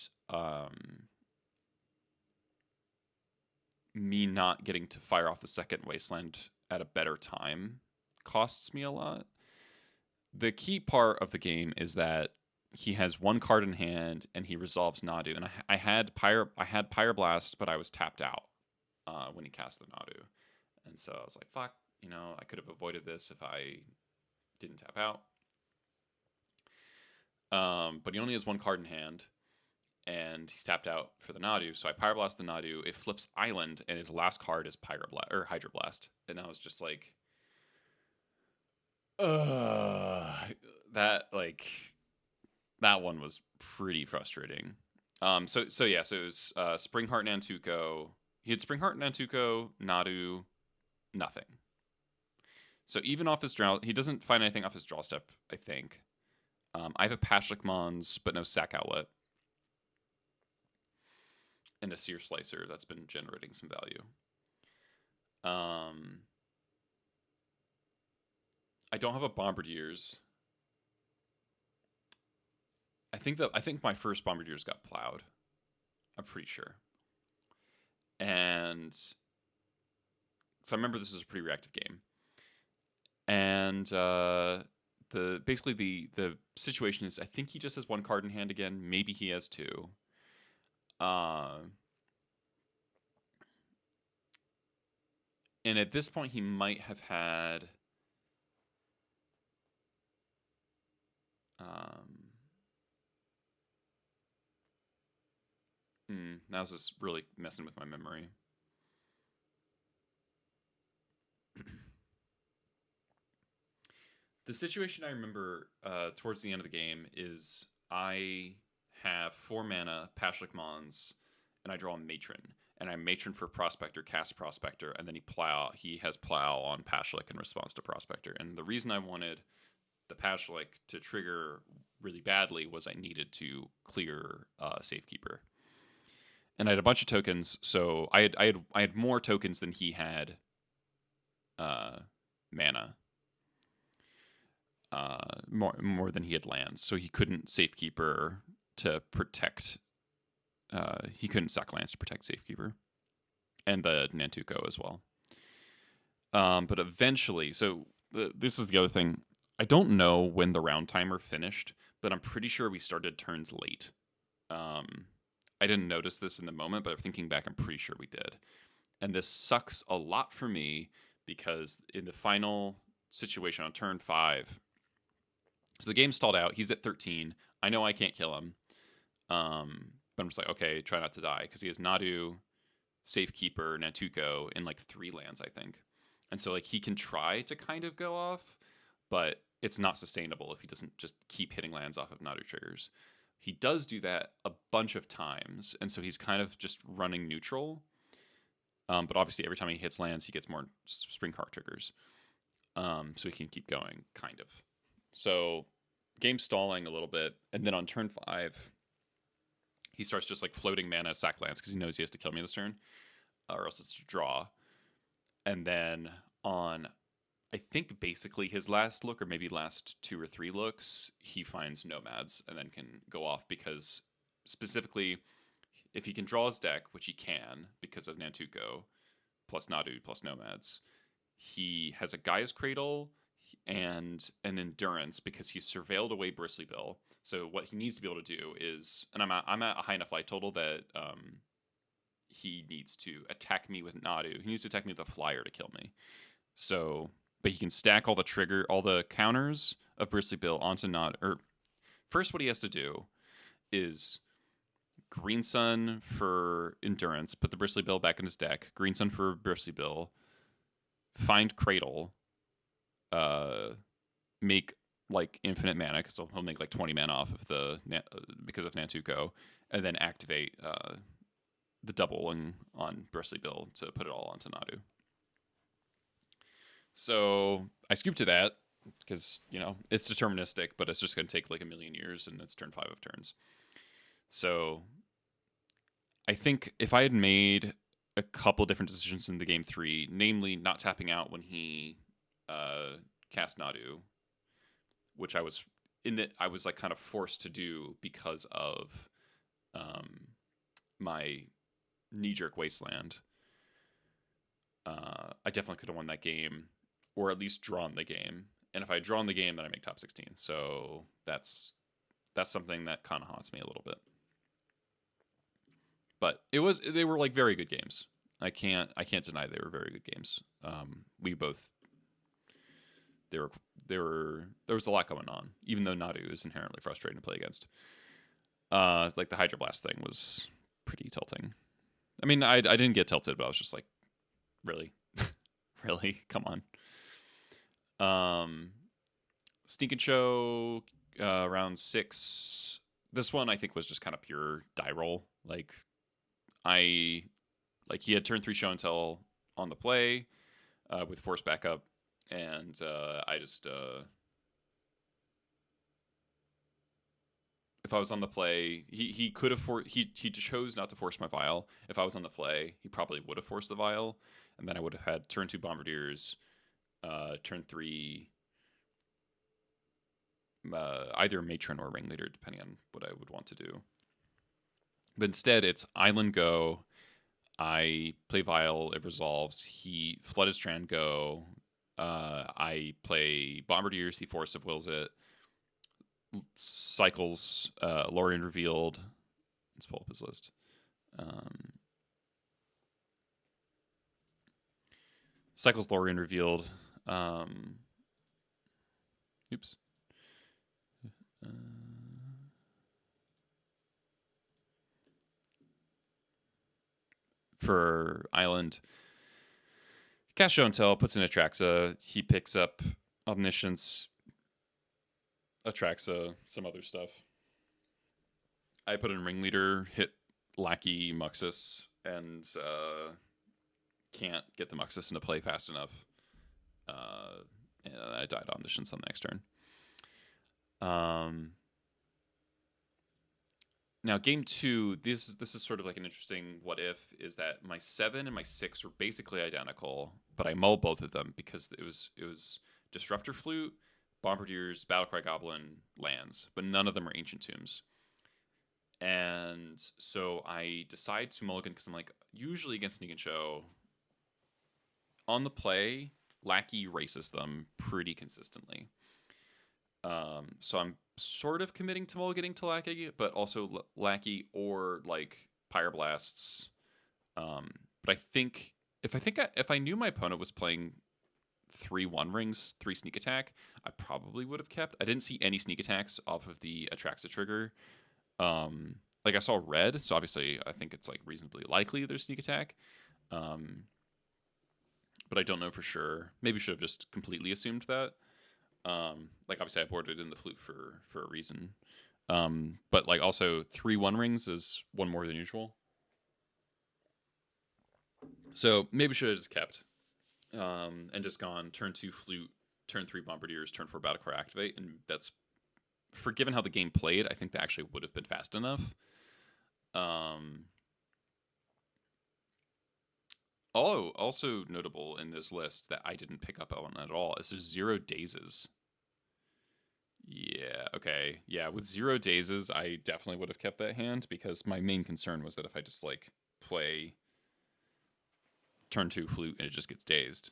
me not getting to fire off the second Wasteland at a better time costs me a lot. The key part of the game is that he has 1 card in hand and he resolves Nadu. And I had Pyroblast, but I was tapped out when he cast the Nadu. And so I was like, fuck, I could have avoided this if I didn't tap out. But he only has 1 card in hand, and he's tapped out for the Nadu. So I Pyroblast the Nadu. It flips Island, and his last card is Hydroblast. And I was just like, that one was pretty frustrating. So it was Springheart Nantuko. He had Springheart Nantuko, Nadu, nothing. So even off his draw, he doesn't find anything off his draw step, I think. I have a Pashalik Mons, but no Sack Outlet. And a Searslicer that's been generating some value. I don't have a Bombardiers. I think my first Bombardiers got plowed. I'm pretty sure. And so I remember this was a pretty reactive game. And the situation is, I think he just has 1 card in hand again. Maybe he has 2. And at this point, he might have had. Now this is really messing with my memory. The situation I remember towards the end of the game is I have 4 mana, Pashalik Mons, and I draw a Matron. And I Matron for Prospector, cast Prospector, and then he has Plow on Pashalik in response to Prospector. And the reason I wanted the Pashalik to trigger really badly was I needed to clear Safekeeper. And I had a bunch of tokens, so I had more tokens than he had mana. More than he had lands, so he couldn't Safekeeper to protect. He couldn't sack lands to protect Safekeeper, and the Nantuko as well. But eventually, this is the other thing. I don't know when the round timer finished, but I'm pretty sure we started turns late. I didn't notice this in the moment, but thinking back, I'm pretty sure we did. And this sucks a lot for me because in the final situation on turn 5, so the game stalled out. He's at 13. I know I can't kill him. But I'm just like, okay, try not to die, because he has Nadu, Safekeeper, Nantuko, and like 3 lands, I think. And so like he can try to kind of go off, but it's not sustainable if he doesn't just keep hitting lands off of Nadu triggers. He does do that a bunch of times, and so he's kind of just running neutral. But obviously every time he hits lands, he gets more Spring Cart triggers. So he can keep going, kind of. So game stalling a little bit, and then on turn 5, he starts just like floating mana sack lands because he knows he has to kill me this turn, or else it's a draw. And then on, I think basically his last look, or maybe last 2 or 3 looks, he finds Nomads and then can go off, because specifically, if he can draw his deck, which he can because of Nantuko, plus Nadu, plus Nomads, he has a Gaia's Cradle and an Endurance because he's surveilled away Bristly Bill. So what he needs to be able to do is, and I'm at a high enough life total that he needs to attack me with Nadu. He needs to attack me with a flyer to kill me. So, but he can stack all the counters of Bristly Bill onto Nadu. Or first, what he has to do is Green Sun for Endurance, put the Bristly Bill back in his deck. Green Sun for Bristly Bill, find Cradle, make like infinite mana, because he'll make like 20 mana off of because of Nantuko, and then activate the double on Bristly Bill to put it all onto Nadu. So I scooped to that because, it's deterministic, but it's just going to take like a million years, and it's turn 5 of turns. So I think if I had made a couple different decisions in the game 3, namely not tapping out when he cast Nadu, which I was like kind of forced to do because of my knee-jerk Wasteland, I definitely could have won that game, or at least drawn the game. And if I had drawn the game, then I make top 16. So that's something that kind of haunts me a little bit. But they were like very good games. I can't deny they were very good games. There was a lot going on, even though Nadu is inherently frustrating to play against. Like the Hydroblast thing was pretty tilting. I mean, I didn't get tilted, but I was just like, really? Really? Come on. Stink and Show, round 6. This one I think was just kind of pure die roll. He had turn 3 show and tell on the play with force backup, and I just if I was on the play, he could have he chose not to force my Vial. If I was on the play, he probably would have forced the Vial, and then I would have had turn 2 Bombardiers, turn 3 either Matron or Ringleader, depending on what I would want to do. But instead, it's Island go. I play Vial, it resolves. He Flooded Strand go. I play Bombardiers, he Force of Wills it. Cycles Lorien Revealed. Let's pull up his list. Cycles Lorien Revealed. Oops. For Island, cast Show and Tell, puts in Atraxa. He picks up Omniscience, Atraxa, some other stuff. I put in Ringleader, hit Lackey, Muxus, and can't get the Muxus into play fast enough. And I died Omniscience on the next turn. Now, game 2, this is sort of like an interesting what if, is that my 7 and my 6 were basically identical, but I mulled both of them because it was Disruptor Flute, Bombardiers, Battle Cry Goblin, lands, but none of them are Ancient Tombs. And so I decide to mulligan because I'm like, usually against Sneak and Show, on the play, Lackey races them pretty consistently. So I'm sort of committing to mulliganing to Lackey, but also Lackey or like Pyroblasts. But I think if I knew my opponent was playing 3 1-rings, 3 sneak attack, I probably would have kept. I didn't see any sneak attacks off of the Atraxa trigger. Like I saw red, so obviously I think it's like reasonably likely there's sneak attack. But I don't know for sure. Maybe should have just completely assumed that. Like obviously I boarded in the flute for a reason. But like also 3 1-rings is one more than usual. So maybe should have just kept. And just gone turn 2 flute, turn 3 bombardiers, turn 4 battle cry activate, and that's for given how the game played, I think that actually would have been fast enough. Also notable in this list that I didn't pick up on at all is there's 0 dazes. Yeah, okay. Yeah, with 0 dazes, I definitely would have kept that hand because my main concern was that if I just like play turn 2 flute and it just gets dazed.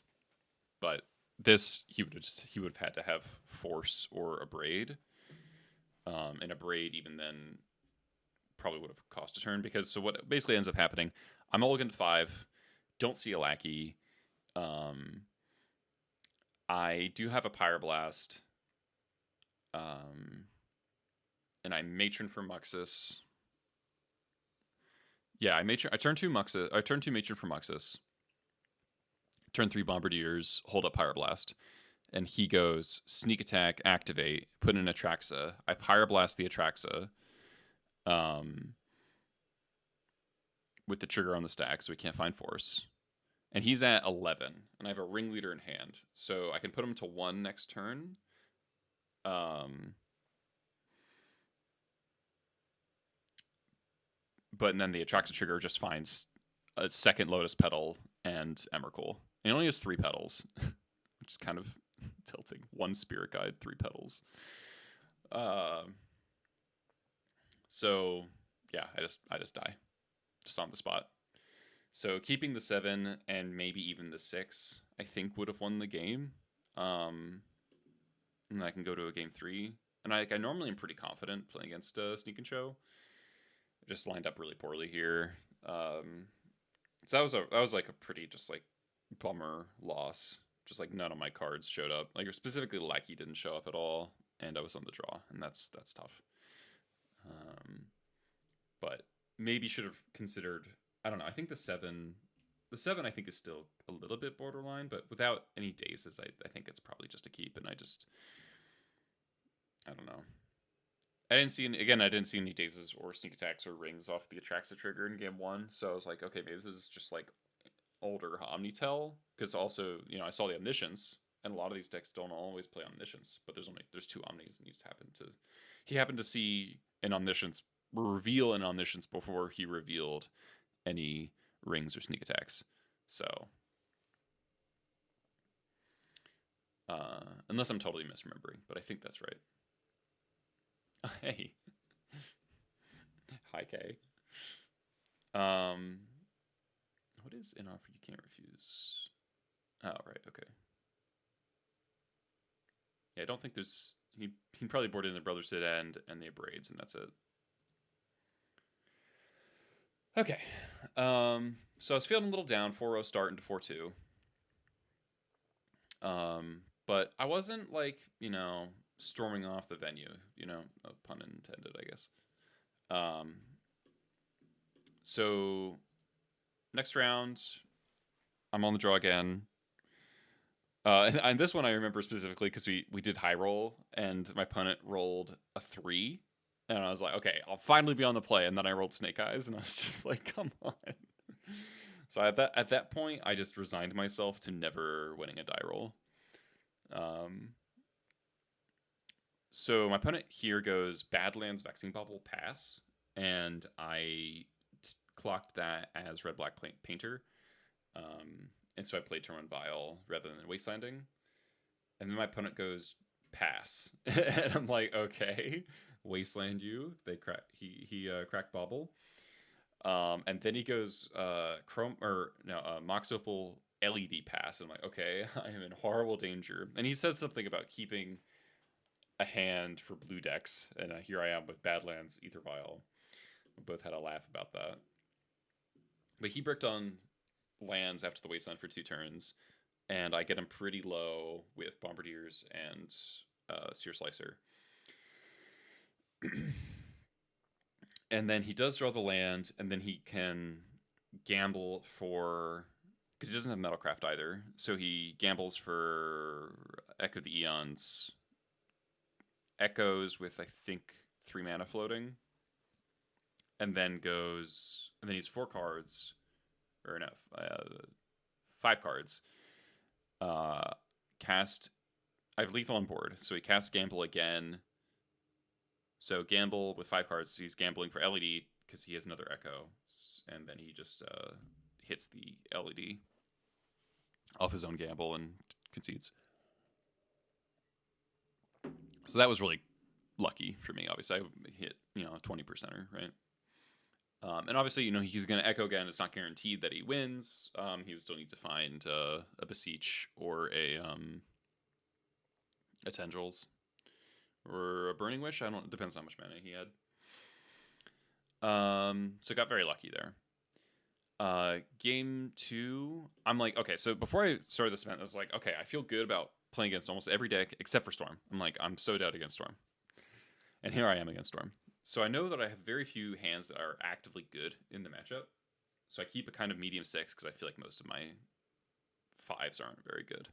But this he would have had to have force or a braid. And a braid even then probably would have cost a turn because so what basically ends up happening, I'm mulligan to 5, don't see a lackey. I do have a pyroblast. And I matron for Muxus. Yeah, I turn 2 Muxus. I turn 2 matron for Muxus. Turn 3 bombardiers, hold up pyroblast. And he goes sneak attack, activate, put in Atraxa. I pyroblast the Atraxa. With the trigger on the stack, so he can't find force. And he's at 11, and I have a Ringleader in hand, so I can put him to 1 next turn. But then the Atraxa trigger just finds a second Lotus Petal and Emrakul. It only has 3 petals, which is kind of tilting. 1 Spirit Guide, 3 petals. So yeah, I just die, just on the spot. So keeping the 7 and maybe even the 6, I think would have won the game. And I can go to a game 3. And I normally am pretty confident playing against Sneak and Show. Just lined up really poorly here. So that was like a pretty just like bummer loss. Just like none of my cards showed up. Like specifically Lackey didn't show up at all, and I was on the draw, and that's tough. But maybe should have considered. I don't know. I think the 7 I think is still a little bit borderline, but without any dazes, I think it's probably just a keep. And I don't know. I didn't see any dazes or sneak attacks or rings off the Atraxa trigger in game 1. So I was like, okay, maybe this is just like older Omnitel, because also I saw the Omniscience, and a lot of these decks don't always play Omniscience, but there's 2 Omnis, and he happened to see an Omniscience reveal an Omniscience before he revealed any rings or sneak attacks. So unless I'm totally misremembering, but I think that's right. Hey. Hi, K. What is an offer you can't refuse? Oh, right, okay. Yeah, I don't think there's... He probably boarded in the Broadside End and the Braids, and that's it. Okay. So I was feeling a little down, 4-0 start into 4-2. But I wasn't like, storming off the venue, no pun intended, I guess. So next round, I'm on the draw again. And this one I remember specifically because we did high roll, and my opponent rolled a 3, and I was like, okay, I'll finally be on the play. And then I rolled Snake Eyes, and I was just like, come on. So at that point, I just resigned myself to never winning a die roll. So my opponent here goes Badlands, Vexing Bubble, pass, and I clocked that as red-black painter. And so I played turn 1 Vial rather than Wastelanding. And then my opponent goes pass. And I'm like, okay, Wasteland you. They crack he cracked Bobble. And then he goes Mox Opal LED pass. I'm like, okay, I am in horrible danger. And he says something about keeping a hand for blue decks, and here I am with Badlands, Aether Vial. We both had a laugh about that. But he bricked on lands after the Wasteland for 2 turns, and I get him pretty low with Bombardiers and Searslicer. And then he does draw the land, and then he can gamble for, because he doesn't have Metalcraft either, so he gambles for Echo of the Eons, echoes with I think 3 mana floating, and then he's 4 cards, or no, 5 cards. Cast. I have lethal on board, so he casts Gamble again. So Gamble with 5 cards, so he's gambling for LED because he has another Echo, and then he just hits the LED off his own gamble and concedes. So that was really lucky for me. Obviously, I hit 20%er, right? And obviously, he's going to Echo again. It's not guaranteed that he wins. He would still need to find a Beseech or a Tendrils or a Burning Wish. It depends on how much mana he had. So got very lucky there. Game 2, I'm like, okay, so before I started this event, I was like, okay, I feel good about playing against almost every deck except for Storm. I'm so dead against Storm. And here I am against Storm. So I know that I have very few hands that are actively good in the matchup. So I keep a kind of medium 6 because I feel like most of my 5s aren't very good.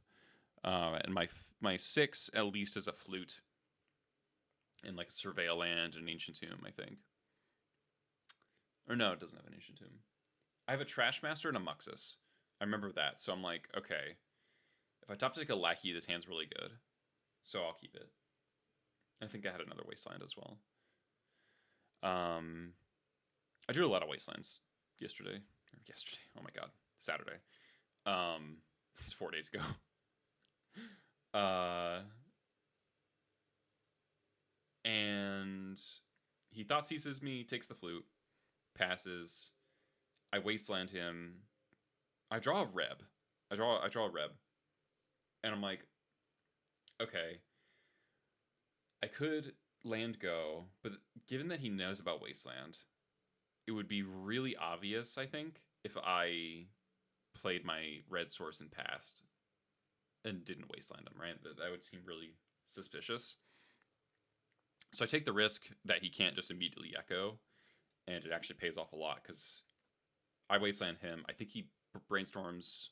And my 6 at least is a Flute and like a Surveil Land and an Ancient Tomb, I think. Or no, it doesn't have an Ancient Tomb. I have a Trashmaster and a Muxus. I remember that. So I'm like, okay, if I top deck a Lackey, this hand's really good. So I'll keep it. I think I had another Wasteland as well. I drew a lot of Wastelands yesterday. Oh my god, Saturday. This is 4 days ago. And he thought seizes me, takes the Flute, passes. I Wasteland him. I draw a Reb. I draw a Reb. And I'm like, okay, I could land go, but given that he knows about Wasteland, it would be really obvious, I think, if I played my red source and passed and didn't Wasteland him, right? That would seem really suspicious. So I take the risk that he can't just immediately Echo, and it actually pays off a lot because I Wasteland him. I think he brainstorms,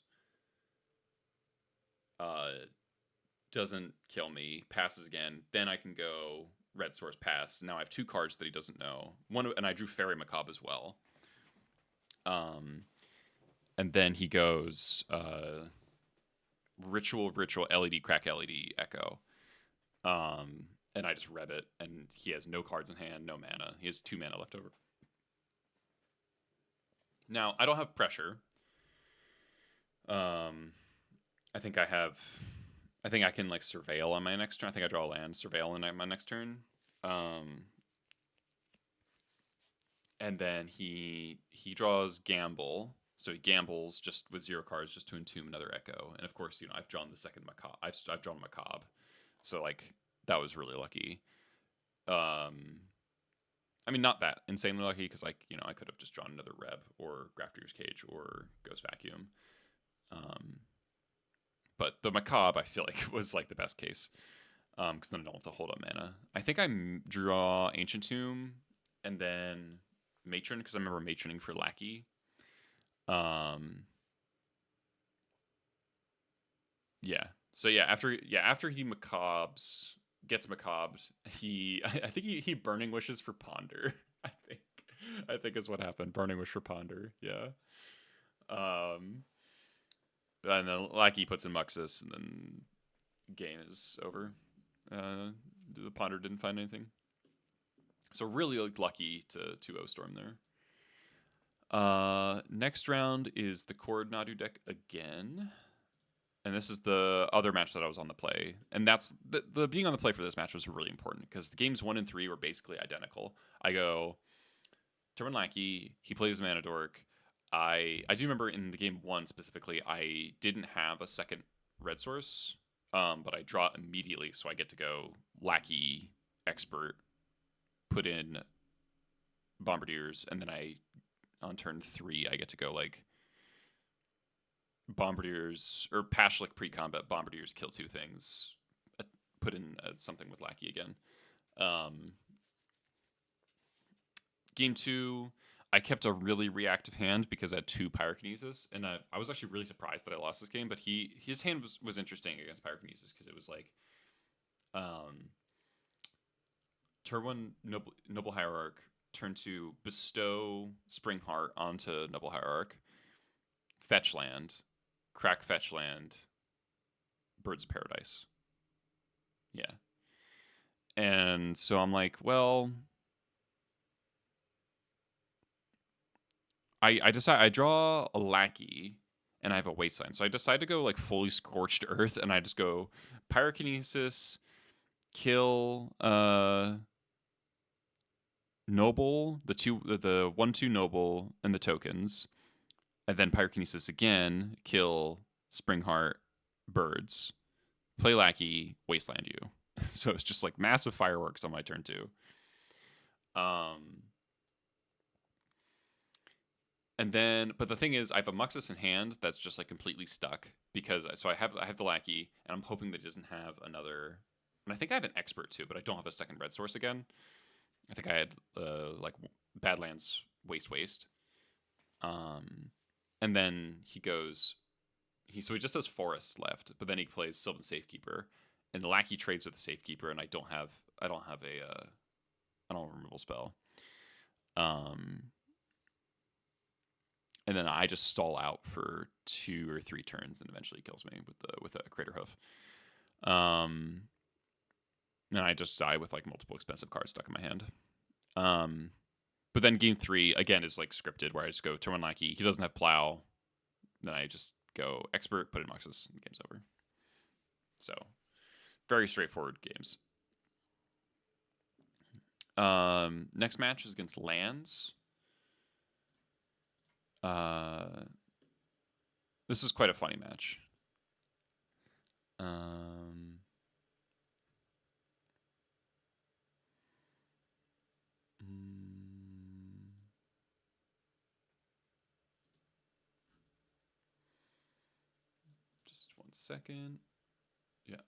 doesn't kill me, passes again. Then I can go red source pass. Now I have 2 cards that he doesn't know. One, and I drew Faerie Macabre as well. And then he goes Ritual, LED, Crack LED, Echo. And I just Reb it, and he has no cards in hand, no mana. He has 2 mana left over. Now, I don't have pressure. I think I can like Surveil on my next turn. I think I draw a land, Surveil on my next turn. And then he draws Gamble. So he gambles just with 0 cards just to entomb another Echo. And of course, I've drawn the second Macabre. I've drawn Macabre. So like that was really lucky. I mean, not that insanely lucky because like, I could have just drawn another Reb or Grafter's Cage or Ghost Vacuum. But the Macabre, I feel like, was like the best case because then I don't have to hold up mana. I think I draw Ancient Tomb and then Matron because I remember Matroning for Lackey. Yeah. So yeah, after he gets Macabre, I think he Burning Wishes for Ponder. I think is what happened. Burning Wish for Ponder. Yeah. And then Lackey puts in Muxus, and then game is over. The Ponder didn't find anything. So really lucky to 2-0 Storm there. Next round is the Cord Nadu deck again. And this is the other match that I was on the play. And that's the being on the play for this match was really important because the games 1 and 3 were basically identical. I go turn Lackey, he plays Mana Dork. I do remember in the game 1 specifically, I didn't have a second red source, but I draw immediately, so I get to go Lackey, Expert, put in Bombardiers, and then on turn 3, I get to go like Bombardiers or Pashalik pre-combat Bombardiers kill 2 things. Put in something with Lackey again. Game 2, I kept a really reactive hand because I had 2 Pyrokinesis, and I was actually really surprised that I lost this game. But his hand was interesting against Pyrokinesis because it was like, turn 1 Noble Hierarch, turn 2 bestow Spring Heart onto Noble Hierarch, fetch land, crack fetch land, Birds of Paradise. Yeah. And so I'm like, well, I decide I draw a Lackey and I have a Wasteland. So I decide to go like fully Scorched Earth, and I just go Pyrokinesis, kill Noble, the 1/2 Noble and the tokens, and then Pyrokinesis again, kill Springheart, birds, play Lackey, Wasteland you. So it's just like massive fireworks on my turn 2. And then, but the thing is, I have a Muxus in hand that's just like completely stuck because I have the Lackey, and I'm hoping that it doesn't have another. And I think I have an Expert too, but I don't have a second red source again. I think I had like Badlands Waste. And then he goes, so he just has Forest left, but then he plays Sylvan Safekeeper, and the Lackey trades with the Safekeeper, and I don't have a removal spell. And then I just stall out for 2 or 3 turns, and eventually kills me with a Crater Hoof. And I just die with like multiple expensive cards stuck in my hand. But then game 3 again is like scripted, where I just go turn 1 Lackey. He doesn't have Plow. Then I just go Expert, put in Muxus, and the game's over. So very straightforward games. Next match is against Lands. This was quite a funny match. Just 1 second. Yeah.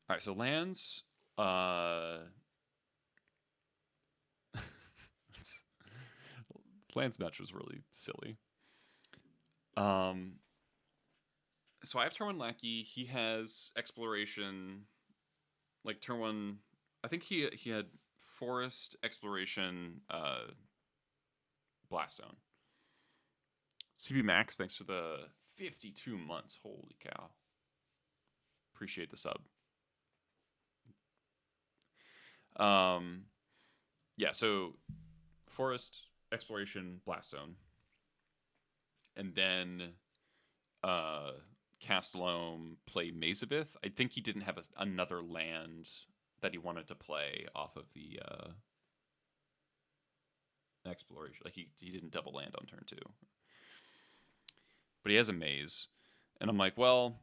All right, so Lands. Lands match was really silly. So I have turn 1 Lackey. He has Exploration. Like turn 1, I think he had Forest, Exploration, Blast Zone. CB Max, thanks for the 52 months. Holy cow. Appreciate the sub. Yeah, so Forest, Exploration, Blast Zone. And then cast Loam, play Maze of Ith. I think he didn't have another land that he wanted to play off of the Exploration. Like he didn't double land on turn 2. But he has a Maze. And I'm like, well,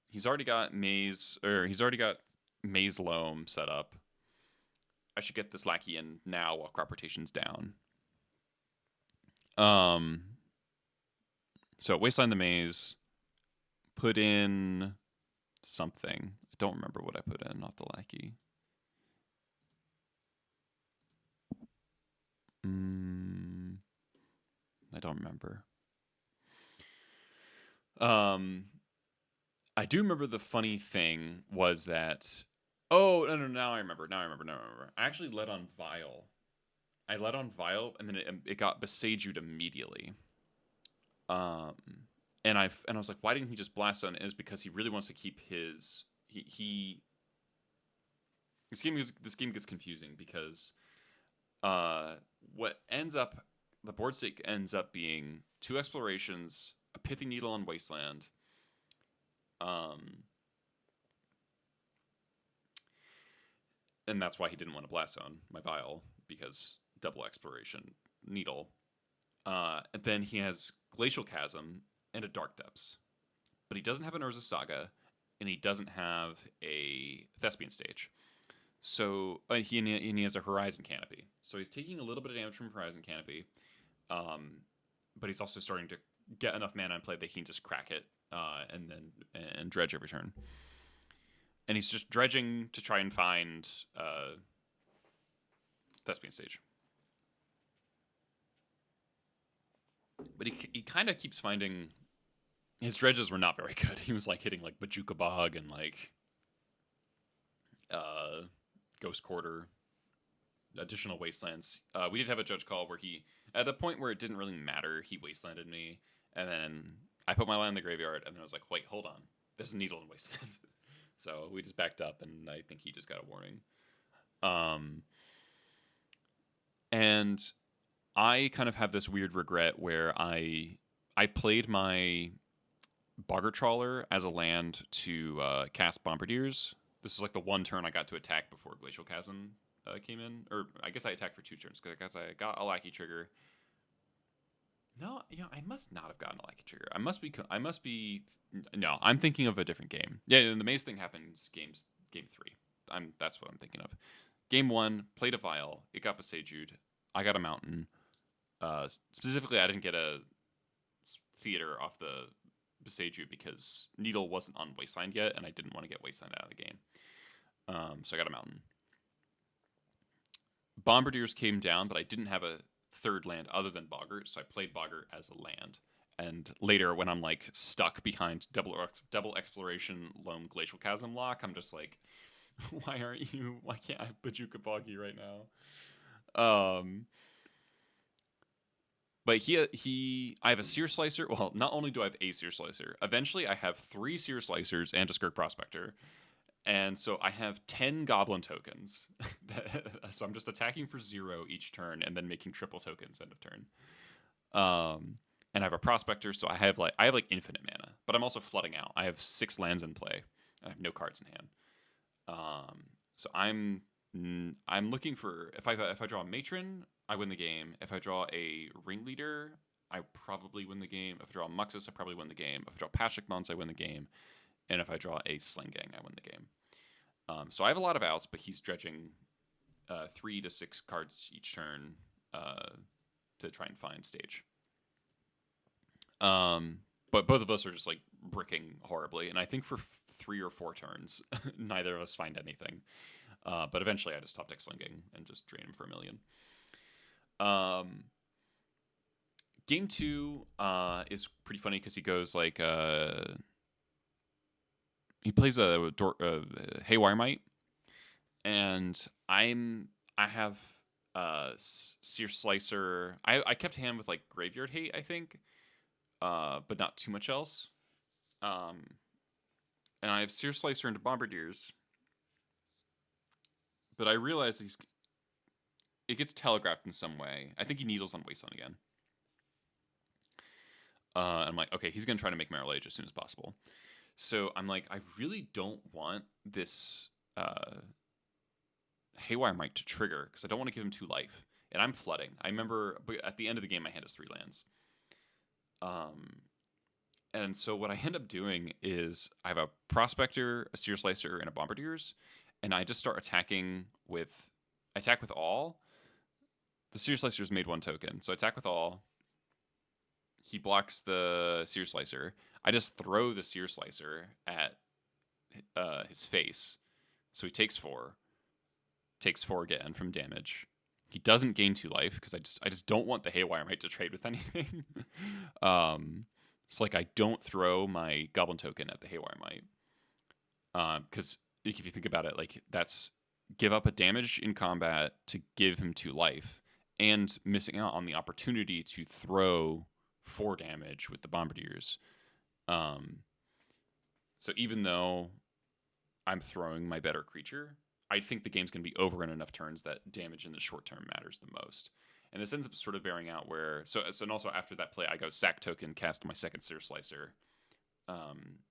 he's already got Maze Loam set up. I should get this Lackey in now while crop rotation's down. So Wasteland the Maze, put in something. I don't remember what I put in off the Lackey. I don't remember. I do remember the funny thing was that. Oh, no, now I remember. I actually led on Vial. And then it got Besaged immediately. And I was like, why didn't he just Blast Zone? And it's because he really wants to keep his this game gets confusing because what ends up the board state ends up being 2 Explorations, a Pithy Needle on Wasteland, and that's why he didn't want to Blast Zone my Vial, because double Exploration Needle. And then he has Glacial Chasm and a Dark Depths. But he doesn't have an Urza Saga, and he doesn't have a Thespian Stage. So he has a Horizon Canopy. So he's taking a little bit of damage from Horizon Canopy. but he's also starting to get enough mana in play that he can just crack it and dredge every turn. And he's just dredging to try and find Thespian Stage. But he kind of keeps finding his dredges were not very good. He was like hitting like Bajuka Bog and like Ghost Quarter, additional Wastelands. We did have a judge call where he, at a point where it didn't really matter, he Wastelanded me, and then I put my land in the graveyard, and then I was like, wait, hold on, there's a Needle in Wasteland. So we just backed up, and I think he just got a warning. And I kind of have this weird regret where I played my Boggart Trawler as a land to cast Bombardiers. This is like the one turn I got to attack before Glacial Chasm came in. Or I guess I attacked for 2 turns because I got a Lackey trigger. No, I must not have gotten a Lackey trigger. I must be. No, I'm thinking of a different game. Yeah, and the Maze thing happens game 3. That's what I'm thinking of. Game 1, played a Vial. It got Besaged. I got a Mountain. Specifically, I didn't get a Theater off the Besaged because Needle wasn't on Wasteland yet, and I didn't want to get Wasteland out of the game. So I got a Mountain. Bombardiers came down, but I didn't have a third land other than Boggart, so I played Boggart as a land. And later, when I'm like stuck behind double exploration Loam Glacial Chasm lock, I'm just like, why can't I Bajuka Boggy right now? But I have a Searslicer. Well, not only do I have a Searslicer, eventually I have 3 Searslicers and a Skirk Prospector. And so I have 10 Goblin tokens. So I'm just attacking for 0 each turn and then making triple tokens end of turn. And I have a Prospector, so I have like infinite mana. But I'm also flooding out. I have 6 lands in play, and I have no cards in hand. So I'm looking for, if I draw a Matron, I win the game. If I draw a Ringleader, I probably win the game. If I draw a Muxus, I probably win the game. If I draw Pashalik Mons, I win the game. And if I draw a Sling-Gang, I win the game. So I have a lot of outs, but he's dredging 3 to 6 cards each turn to try and find stage. But both of us are just like bricking horribly, and I think for 3 or 4 turns, neither of us find anything. But eventually, I just top deck Sling-Gang and just drain him for 1 million. Game 2 is pretty funny because he goes like he plays a Haywire Might, and I have Searslicer. I kept hand with like Graveyard Hate, I think, but not too much else. And I have Searslicer into Bombardiers, but I realize it gets telegraphed in some way. I think he Needles on Wasteland again. I'm like, okay, he's gonna try to make Marrow Age as soon as possible. So I'm like, I really don't want this Haywire Might to trigger because I don't want to give him 2 life. And I'm flooding. I remember at the end of the game, my hand has 3 lands. And so what I end up doing is I have a Prospector, a Searslicer, and a Bombardiers, and I just start attacking with... I attack with all. The Searslicer's made 1 token, so I attack with all. He blocks the Searslicer. I just throw the Searslicer at his face, so he takes 4. Takes 4 again from damage. He doesn't gain 2 life because I just don't want the Haywire Might to trade with anything. It's like I don't throw my Goblin token at the Haywire Might. Because if you think about it, like that's give up a damage in combat to give him 2 life, and missing out on the opportunity to throw 4 damage with the Bombardiers. So even though I'm throwing my better creature, I think the game's going to be over in enough turns that damage in the short term matters the most. And this ends up sort of bearing out where... So and also after that play, I go sack token, cast my second Searslicer,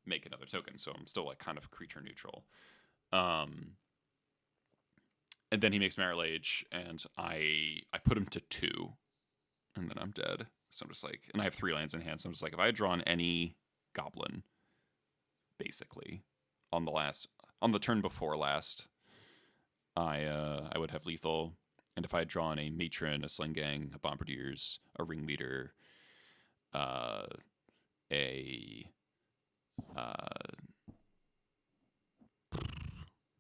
make another token. So I'm still like kind of creature neutral. And then he makes Marrow Age, and I put him to 2, and then I'm dead. So I'm just like... And I have 3 lands in hand, so I'm just like, if I had drawn any Goblin, basically, on the turn before last... I would have lethal, and if I had drawn a Matron, a Sling-Gang, a Bombardiers, a Ringleader, a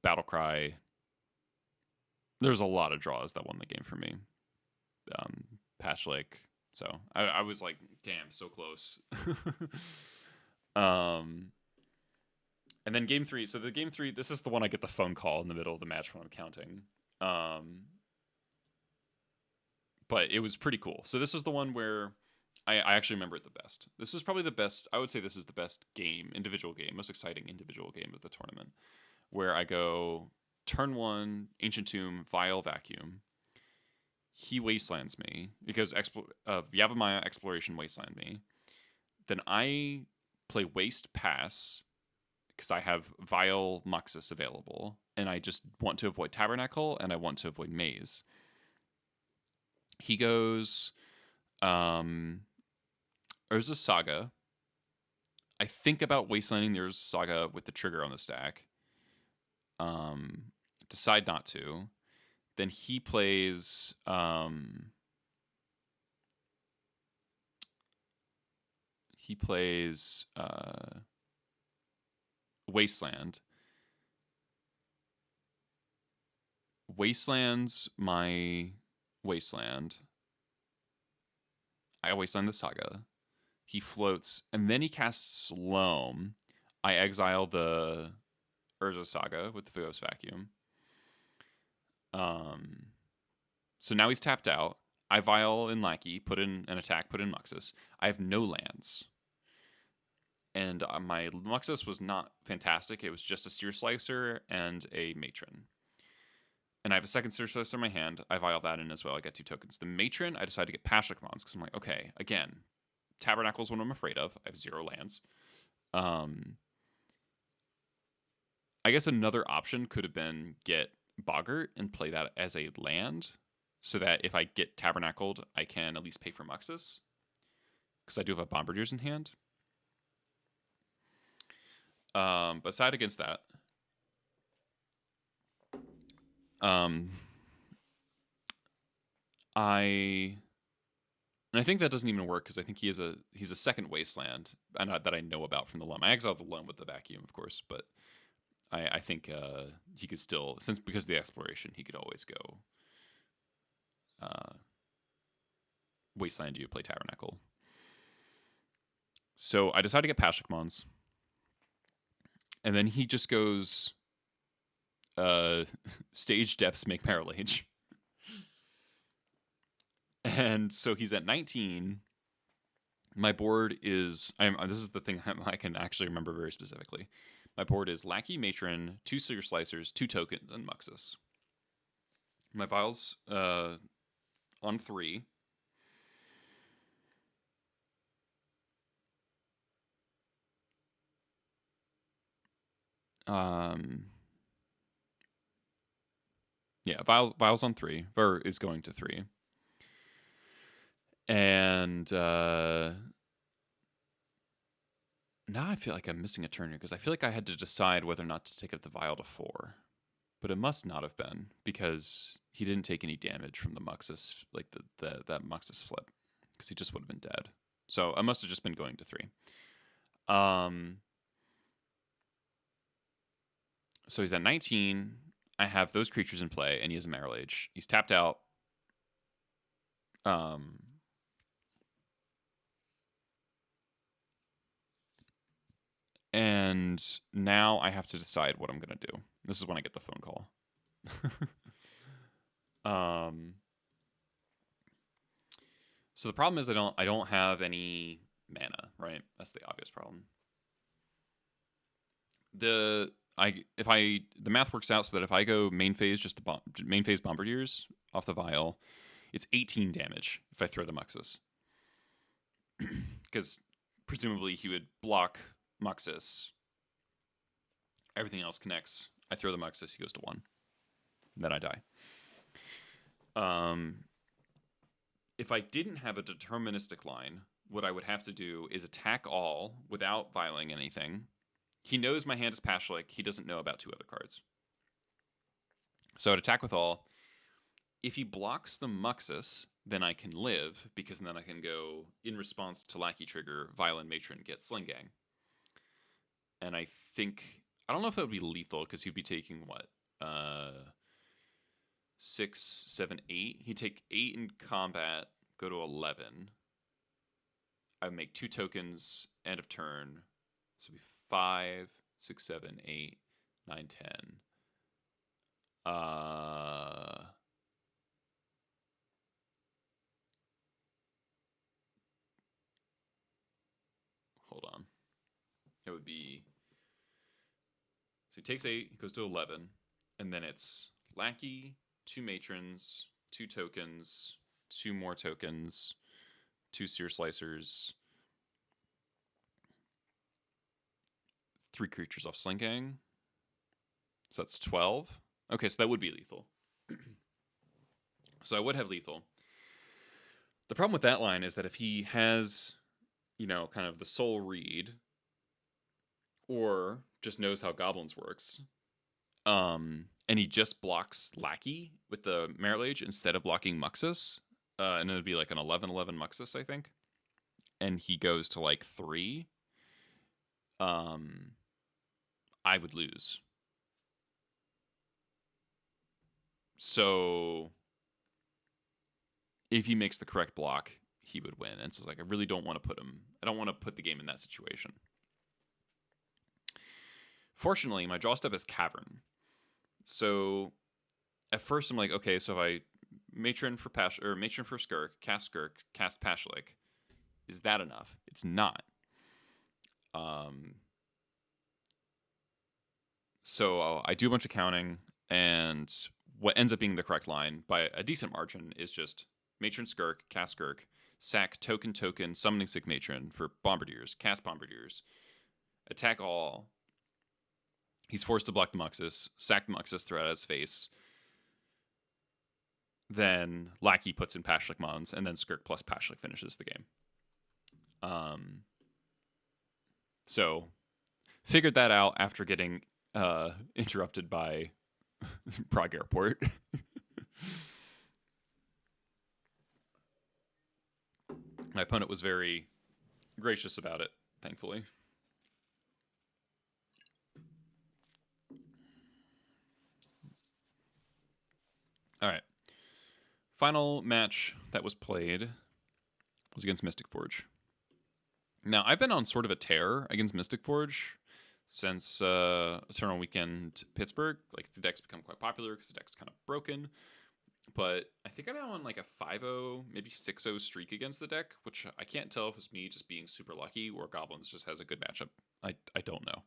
Battle Cry. There's a lot of draws that won the game for me. Pashalik. So I was like, damn, so close. And then game 3. So the game 3, this is the one I get the phone call in the middle of the match when I'm counting. But it was pretty cool. So this was the one where I actually remember it the best. This was probably the best. I would say this is the best game, individual game, most exciting individual game of the tournament, where I go turn 1, Ancient Tomb, Vial, Vacuum. He wastelands me because Yavimaya Exploration wasteland me. Then I play Waste Pass because I have Vial Muxus available, and I just want to avoid Tabernacle and I want to avoid Maze. He goes Urza Saga. I think about wastelanding the Urza Saga with the trigger on the stack. Decide not to. Then he plays Wasteland. Wasteland's my Wasteland. I wasteland the Saga. He floats, and then he casts Loam. I exile the Urza Saga with the Ghost Vacuum. So now he's tapped out. I Vial in Lackey, put in an attack, put in Muxus. I have no lands. And my Muxus was not fantastic. It was just a Searslicer and a Matron. And I have a second Searslicer in my hand. I Vial that in as well. I get 2 tokens. The Matron, I decided to get Pashalik Mons because I'm like, okay, again, Tabernacle is what I'm afraid of. I have 0 lands. I guess another option could have been get Boggart and play that as a land so that if I get Tabernacled, I can at least pay for Muxus because I do have a Bombardiers in hand. But side against that, I think that doesn't even work because I think he's a second Wasteland that I know about from the Loam. I exiled the Loam with the Vacuum, of course, but I think he could still, because of the exploration, he could always go Wasteland you, play Tabernacle. So I decided to get Pashalik Mons. And then he just goes Stage Depths make Marrowlage. And so he's at 19. My board is, this is the thing I can actually remember very specifically. My board is Lackey, Matron, 2 Searslicers, 2 tokens, and Muxus. My Vial's on 3. Yeah, Vial's on 3, or is going to 3. And now I feel like I'm missing a turn here because I feel like I had to decide whether or not to take up the Vial to 4. But it must not have been because he didn't take any damage from the Muxus, like that Muxus flip, because he just would have been dead. So I must have just been going to 3. So he's at 19. I have those creatures in play, and he has a Marrowlage. He's tapped out. And now I have to decide what I'm going to do. This is when I get the phone call. So the problem is I don't have any mana, right? That's the obvious problem. The math works out so that if I go main phase, just the main phase Bombardiers off the Vial, it's 18 damage if I throw the Muxus. Because presumably he would block Muxus. Everything else connects. I throw the Muxus, he goes to 1. Then I die. If I didn't have a deterministic line, what I would have to do is attack all without vialing anything. He knows my hand is Pashalik. He doesn't know about 2 other cards. So I'd attack with all. If he blocks the Muxus, then I can live, because then I can go, in response to Lackey trigger, Violent Matron, get Sling-Gang. And I don't know if it would be lethal, because he'd be taking what? 6, 7, 8. He'd take 8 in combat, go to 11. I would make 2 tokens, end of turn. So it'd be 5, 6, 7, 8, 9, 10. Hold on. It would be... So he takes 8, he goes to 11, and then it's Lackey, 2 Matrons, 2 tokens, 2 more tokens, 2 Searslicers, 3 creatures off Sling-Gang. So that's 12. Okay, so that would be lethal. So I would have lethal. The problem with that line is that if he has, kind of the soul read, or just knows how Goblins works, and he just blocks Lackey with the Merit Lage instead of blocking Muxus, and it would be like an 11/11 Muxus, I think, and he goes to like 3, I would lose. So if he makes the correct block, he would win. And so it's like, I really don't want to I don't want to put the game in that situation. Fortunately, my draw step is Cavern. So at first I'm like, okay, so if I Matron for Skirk, cast Pashalik, is that enough? It's not. So I do a bunch of counting, and what ends up being the correct line by a decent margin is just Matron Skirk, cast Skirk, sack token, summoning Sick Matron for Bombardiers, cast Bombardiers, attack all. He's forced to block the Muxus, sack the Muxus, throw it at his face. Then Lackey puts in Pashalik Mons, and then Skirk plus Pashalik finishes the game. So figured that out after getting interrupted by Prague Airport. My opponent was very gracious about it, thankfully. All right. Final match that was played was against Mystic Forge. Now, I've been on sort of a tear against Mystic Forge since Eternal Weekend Pittsburgh. Like, the deck's become quite popular because the deck's kind of broken. But I think I'm now on like a 5-0, maybe 6-0 streak against the deck, which I can't tell if it's me just being super lucky or Goblins just has a good matchup. I don't know.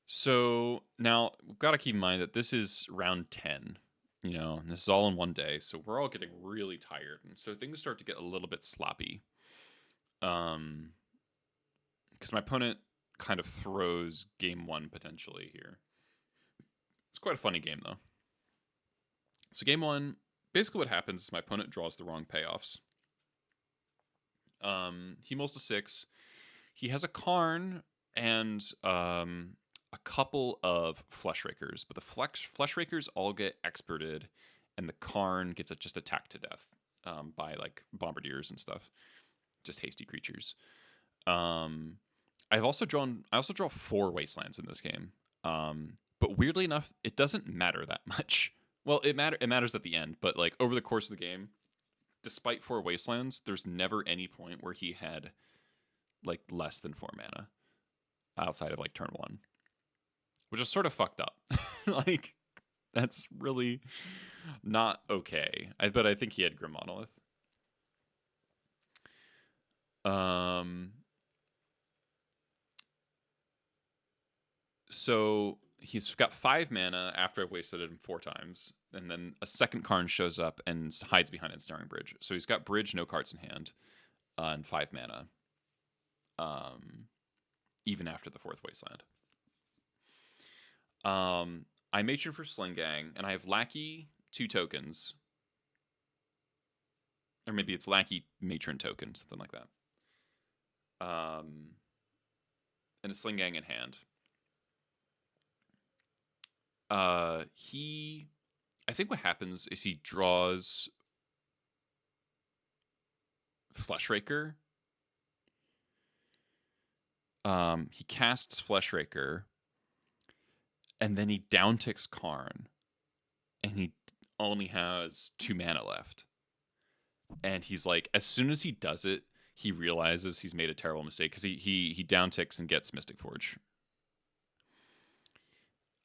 So now we've got to keep in mind that this is round 10, and this is all in one day. So we're all getting really tired. And so things start to get a little bit sloppy. Because my opponent kind of throws game 1 potentially here. It's quite a funny game though. So game 1, basically what happens is my opponent draws the wrong payoffs. He mulls to 6. He has a Karn and a couple of Flesh Rakers, but the Flesh Rakers all get experted, and the Karn gets just attacked to death by like Bombardiers and stuff, just hasty creatures. I also draw 4 Wastelands in this game, but weirdly enough, it doesn't matter that much. Well, it matters at the end, but like over the course of the game, despite 4 Wastelands, there's never any point where he had like less than 4 mana outside of like turn 1, which is sort of fucked up. Like, that's really not okay. But I think he had Grim Monolith. So he's got 5 mana after I've wasted him 4 times, and then a second Karn shows up and hides behind Ensnaring Bridge. So he's got Bridge, no cards in hand, and 5 mana, even after the 4th Wasteland. I Matron for Sling-Gang, and I have Lackey 2 tokens, or maybe it's Lackey Matron token, something like that. And a Sling-Gang in hand. I think what happens is he draws Fleshraker. He casts Fleshraker, and then he downticks Karn, and he only has 2 mana left. And he's like, as soon as he does it, he realizes he's made a terrible mistake because he downticks and gets Mystic Forge.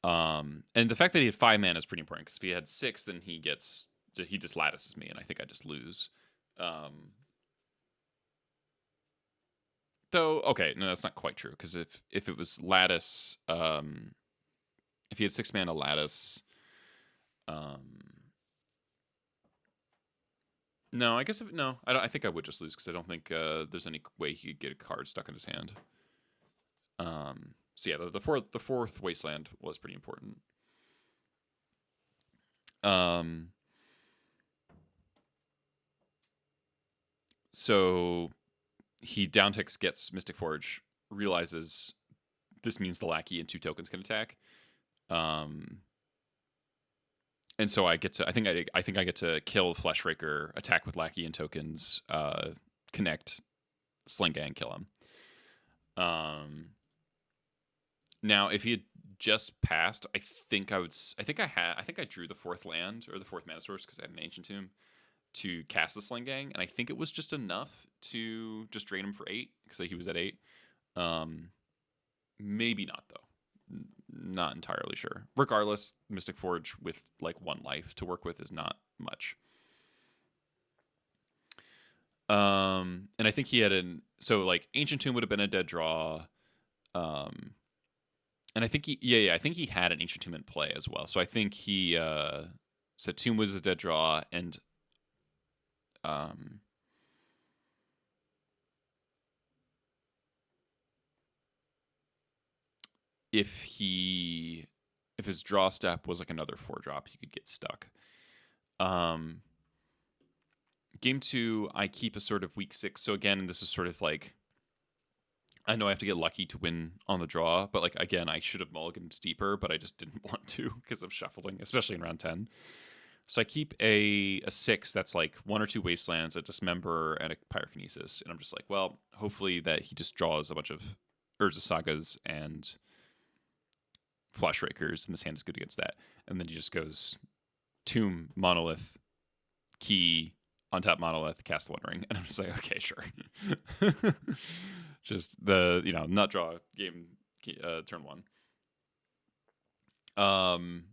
And the fact that he had 5 mana is pretty important because if he had 6, then he just lattices me, and I think I just lose. Though, okay, no, that's not quite true because if it was lattice, if he had 6 mana lattice, no, I guess no, I think I would just lose because I don't think there's any way he could get a card stuck in his hand. So yeah, the fourth Wasteland was pretty important. So he downticks, gets Mystic Forge, realizes this means the Lackey and 2 tokens can attack. And so I get to, I think I get to kill Fleshraker, attack with Lackey and tokens, connect, Sling-Gang, kill him. Now, if he had just passed, I think I drew the 4th land or the 4th mana source because I had an Ancient Tomb to cast the Sling-Gang, and I think it was just enough to just drain him for 8 because he was at 8. Maybe not though. Not entirely sure. Regardless, Mystic Forge with like 1 life to work with is not much. And I think he had Ancient Tomb would have been a dead draw. And I think I think he had an Ancient Tomb in play as well. So I think he said Tomb was a dead draw, and if his draw step was like another 4-drop, he could get stuck. Game 2, I keep a sort of weak 6. So again, this is sort of like, I know I have to get lucky to win on the draw, but like again, I should have mulliganed deeper, but I just didn't want to because of shuffling, especially in round 10. So I keep a 6 that's like 1 or 2 Wastelands, a Dismember, and a Pyrokinesis. And I'm just like, well, hopefully that he just draws a bunch of Urza Sagas and Fleshrakers, and this hand is good against that. And then he just goes Tomb, Monolith, Key, on top Monolith, cast the One Ring. And I'm just like, okay, sure. Just the, nut draw game, turn 1.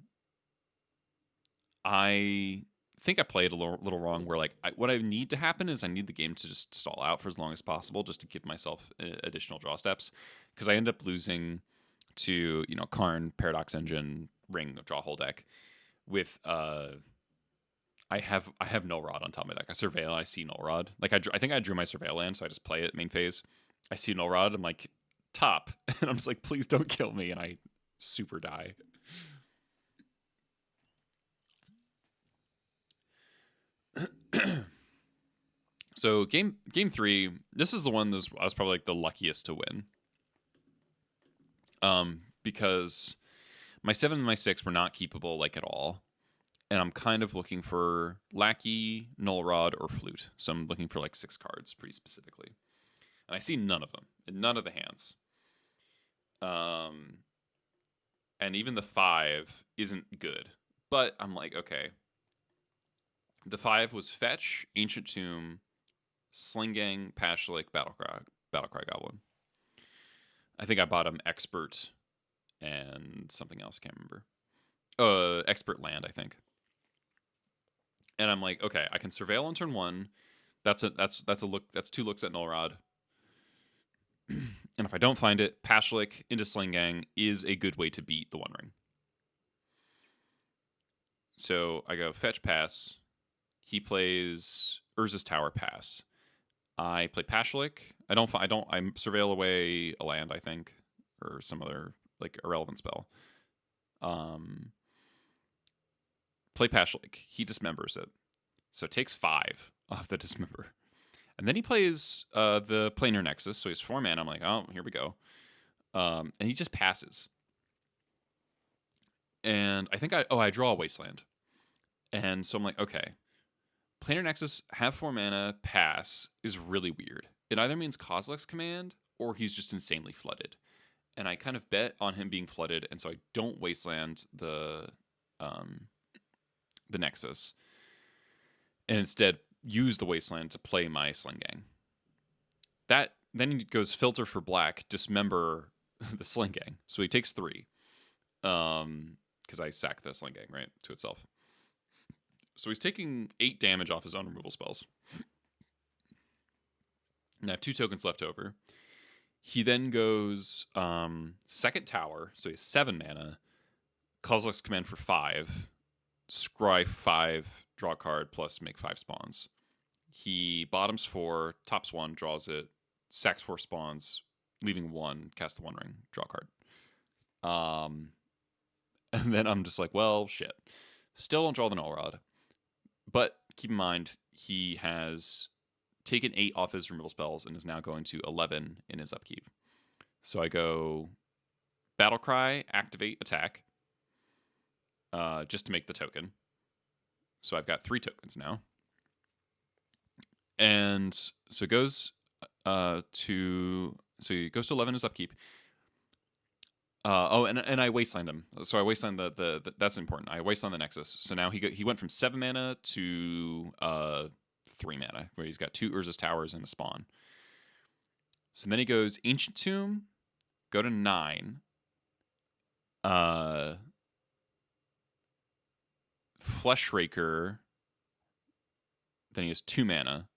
I think I played a little wrong where like what I need to happen is I need the game to just stall out for as long as possible just to give myself additional draw steps, because I end up losing to Karn, Paradox Engine, Ring, draw whole deck with I have Null Rod on top of my deck. I Surveil, I see Null Rod. Like I think I drew my Surveil land, so I just play it main phase. I see Null Rod, I'm like, top. And I'm just like, please don't kill me, and I super die. So game 3, this is the one that I was probably like the luckiest to win. Because my 7 and my 6 were not keepable like at all. And I'm kind of looking for Lackey, Null Rod, or Flute. So I'm looking for like 6 cards pretty specifically. And I see none of them in none of the hands. And even the 5 isn't good. But I'm like, okay. The 5 was Fetch, Ancient Tomb, Sling-Gang, Pashalik, Battle Cry Goblin. I think I bought him Expert and something else, I can't remember. Expert Land, I think. And I'm like, okay, I can Surveil on turn 1. That's a look. That's 2 looks at Null Rod. And if I don't find it, Pashalik into Sling-Gang is a good way to beat the One Ring. So I go Fetch, pass. He plays Urza's Tower, pass. I play Pashalik. I Surveil away a land, I think, or some other like irrelevant spell. Play Pashalik. He dismembers it, so it takes 5 off the dismember. And then he plays the Planar Nexus, so he's 4 mana. I'm like, oh, here we go. And he just passes. And I think I draw a Wasteland. And so I'm like, okay, Planar Nexus, have 4 mana, pass is really weird. It either means Kozilek's Command or he's just insanely flooded. And I kind of bet on him being flooded, and so I don't Wasteland the Nexus, and instead use the Wasteland to play my Sling-Gang. That then he goes filter for black, dismember the Sling-Gang. So he takes 3. Because I sack the Sling-Gang, right, to itself. So he's taking 8 damage off his own removal spells. And I have 2 tokens left over. He then goes second tower, so he has 7 mana. Kozilek's Command for 5. Scry 5, draw a card, plus make 5 spawns. He bottoms 4, tops 1, draws it, sacks 4 spawns, leaving 1, cast the 1 ring, draw a card. And then I'm just like, well, shit. Still don't draw the Null Rod. But keep in mind, he has taken 8 off his removal spells and is now going to 11 in his upkeep. So I go Battle Cry, activate, attack, just to make the token. So I've got 3 tokens now. And so it goes to 11 in his upkeep. And I Wasteland him. So I Wasteland the that's important. I Wasteland the Nexus. So now he went from 7 mana to 3 mana, where he's got 2 Urza's Towers and a spawn. So then he goes Ancient Tomb, go to 9. Fleshraker. Then he has 2 mana.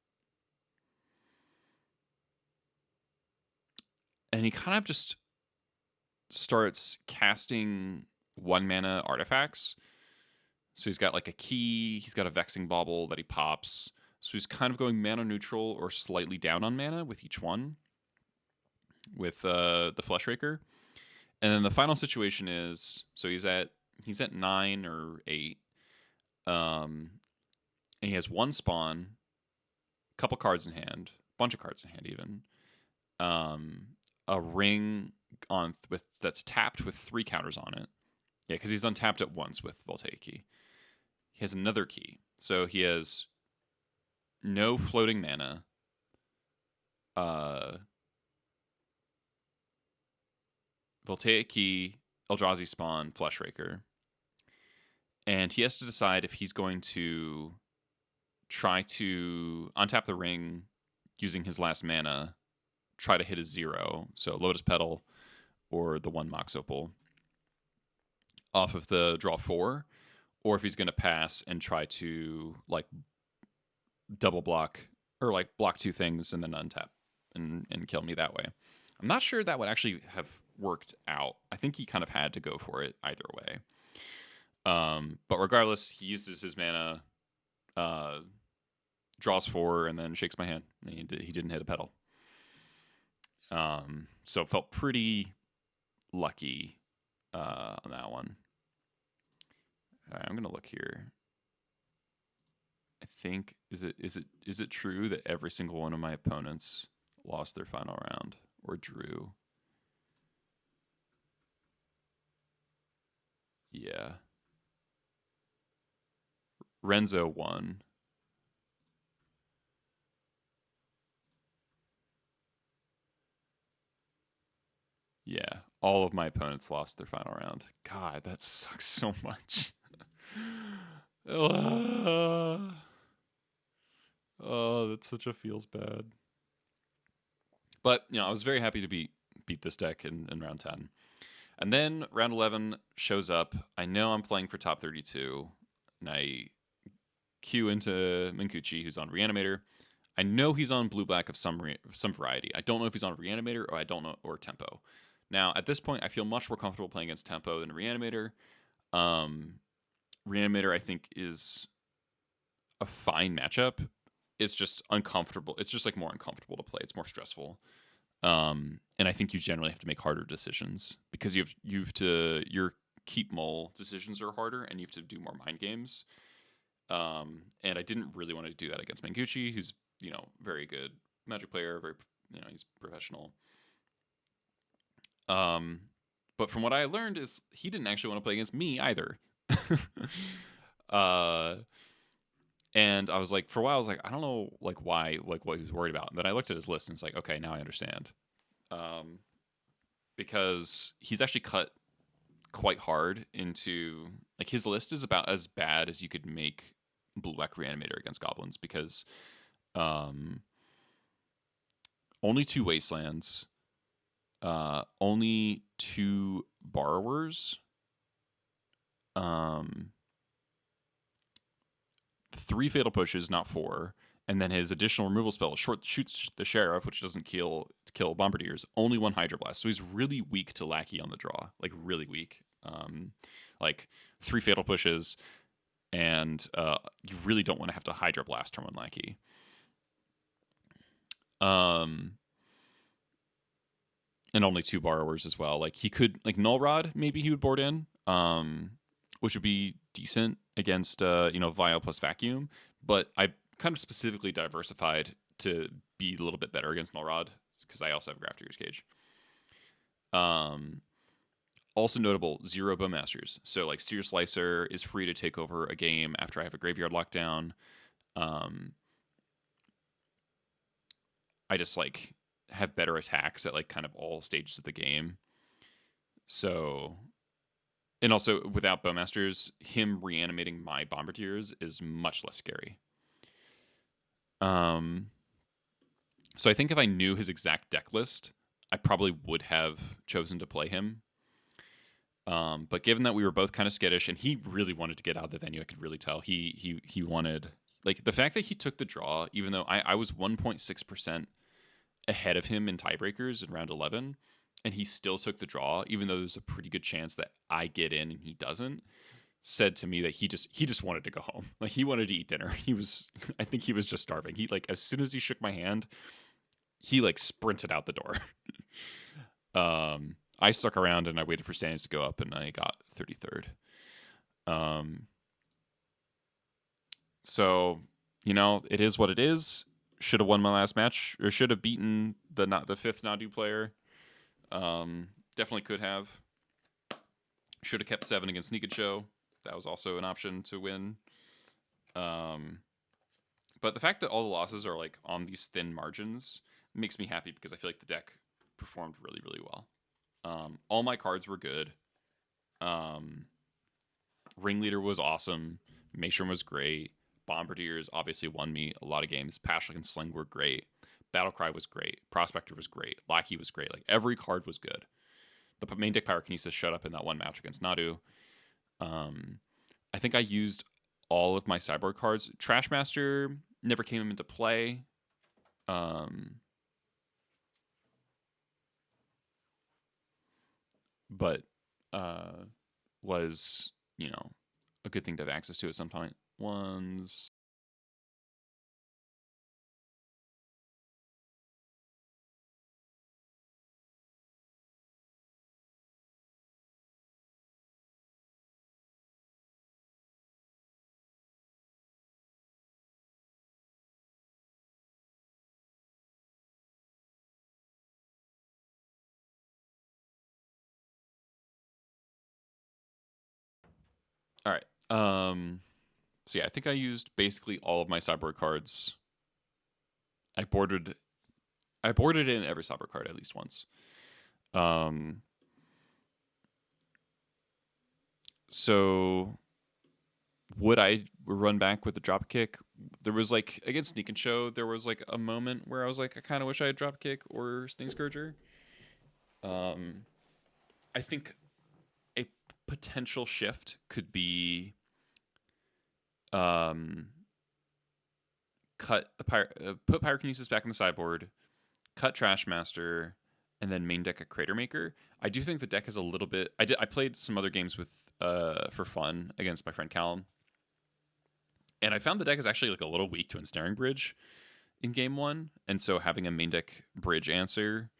And he kind of just starts casting 1 mana artifacts. So he's got like a key, he's got a Vexing Bauble that he pops. So he's kind of going mana neutral or slightly down on mana with each one with the Fleshraker. And then the final situation is, so he's at 9 or 8. And he has 1 spawn, a couple cards in hand, a bunch of cards in hand even. A ring that's tapped with 3 counters on it. Yeah, because he's untapped at once with Voltaic Key. He has another key. So he has no floating mana. Voltaic Key, Eldrazi spawn, Fleshraker. And he has to decide if he's going to try to untap the ring using his last mana, try to hit a 0, so Lotus Petal or the 1 Mox Opal off of the draw 4, or if he's going to pass and try to like double block or like block 2 things and then untap and kill me that way. I'm not sure that would actually have worked out. I think he kind of had to go for it either way. But regardless, he uses his mana, draws 4, and then shakes my hand. And he didn't hit a petal. So felt pretty lucky on that one. All right, I'm gonna look here. I think is it true that every single one of my opponents lost their final round or drew? Yeah. Renzo won. Yeah, all of my opponents lost their final round. God, that sucks so much. Oh, that's such a feels bad. But, I was very happy to beat this deck in round 10. And then round 11 shows up. I know I'm playing for top 32, and I queue into Minkuchi, who's on Reanimator. I know he's on blue-black of some variety. I don't know if he's on Reanimator or Tempo. Now, at this point, I feel much more comfortable playing against Tempo than Reanimator. Reanimator, I think, is a fine matchup. It's just uncomfortable. It's just like more uncomfortable to play. It's more stressful. And I think you generally have to make harder decisions because your keep mole decisions are harder and you have to do more mind games. And I didn't really want to do that against Manguchi, who's, very good Magic player, very, he's professional. But from what I learned is he didn't actually want to play against me either. uh, and I was like, for a while, I was like, I don't know, like why, like what he was worried about. And then I looked at his list and it's like, okay, now I understand. Because he's actually cut quite hard into, like, his list is about as bad as you could make Black Reanimator against goblins, because only 2 Wastelands, only 2 Borrowers, 3 Fatal Pushes, not 4, and then his additional removal spell shoots the Sheriff, which doesn't kill Bombardiers, only 1 Hydroblast. So he's really weak to Lackey on the draw, like really weak. Like 3 Fatal Pushes, and you really don't want to have to Hydroblast turn 1 Lackey. And only 2 Borrowers as well. Like he could, like Null Rod, maybe he would board in, which would be decent against Vial plus Vacuum. But I kind of specifically diversified to be a little bit better against Null Rod, because I also have Grafdigger's Cage. Also notable, 0 Bowmasters. So like Searslicer is free to take over a game after I have a graveyard lockdown. I just like have better attacks at like kind of all stages of the game. So, and also without Bowmasters, him reanimating my Bombardiers is much less scary. So I think if I knew his exact deck list, I probably would have chosen to play him. But given that we were both kind of skittish, and he really wanted to get out of the venue, I could really tell he wanted, like, the fact that he took the draw, even though I was 1.6% ahead of him in tiebreakers in round 11, and he still took the draw, even though there's a pretty good chance that I get in and he doesn't, said to me that he just wanted to go home. Like, he wanted to eat dinner. I think he was just starving. He, like, as soon as he shook my hand, he like sprinted out the door. I stuck around and I waited for standings to go up, and I got 33rd. So, it is what it is. Should have won my last match, or should have beaten the 5th Nadu player. Definitely could have. Should have kept 7 against Sneak Show. That was also an option to win. But the fact that all the losses are like on these thin margins makes me happy, because I feel like the deck performed really, really well. All my cards were good. Ringleader was awesome. Matron was great. Bombardiers obviously won me a lot of games. Pashalik and Sling were great. Battle Cry was great. Prospector was great. Lackey was great. Like, every card was good. The main deck Pyrokinesis showed up in that one match against Nadu. I think I used all of my sideboard cards. Trashmaster never came into play. But was, a good thing to have access to at some point. Ones. All right. So yeah, I think I used basically all of my sideboard cards. I boarded in every sideboard card at least once. So would I run back with the drop kick? There was like, against Sneak and Show, there was like a moment where I was like, I kind of wish I had drop kick or Sting Scourger. I think a potential shift could be put Pyrokinesis back in the sideboard, cut Trashmaster, and then main deck a Crater Maker. I do think the deck is a little bit. I played some other games with for fun against my friend Callum, and I found the deck is actually like a little weak to Ensnaring Bridge in game 1, and so having a main deck bridge answer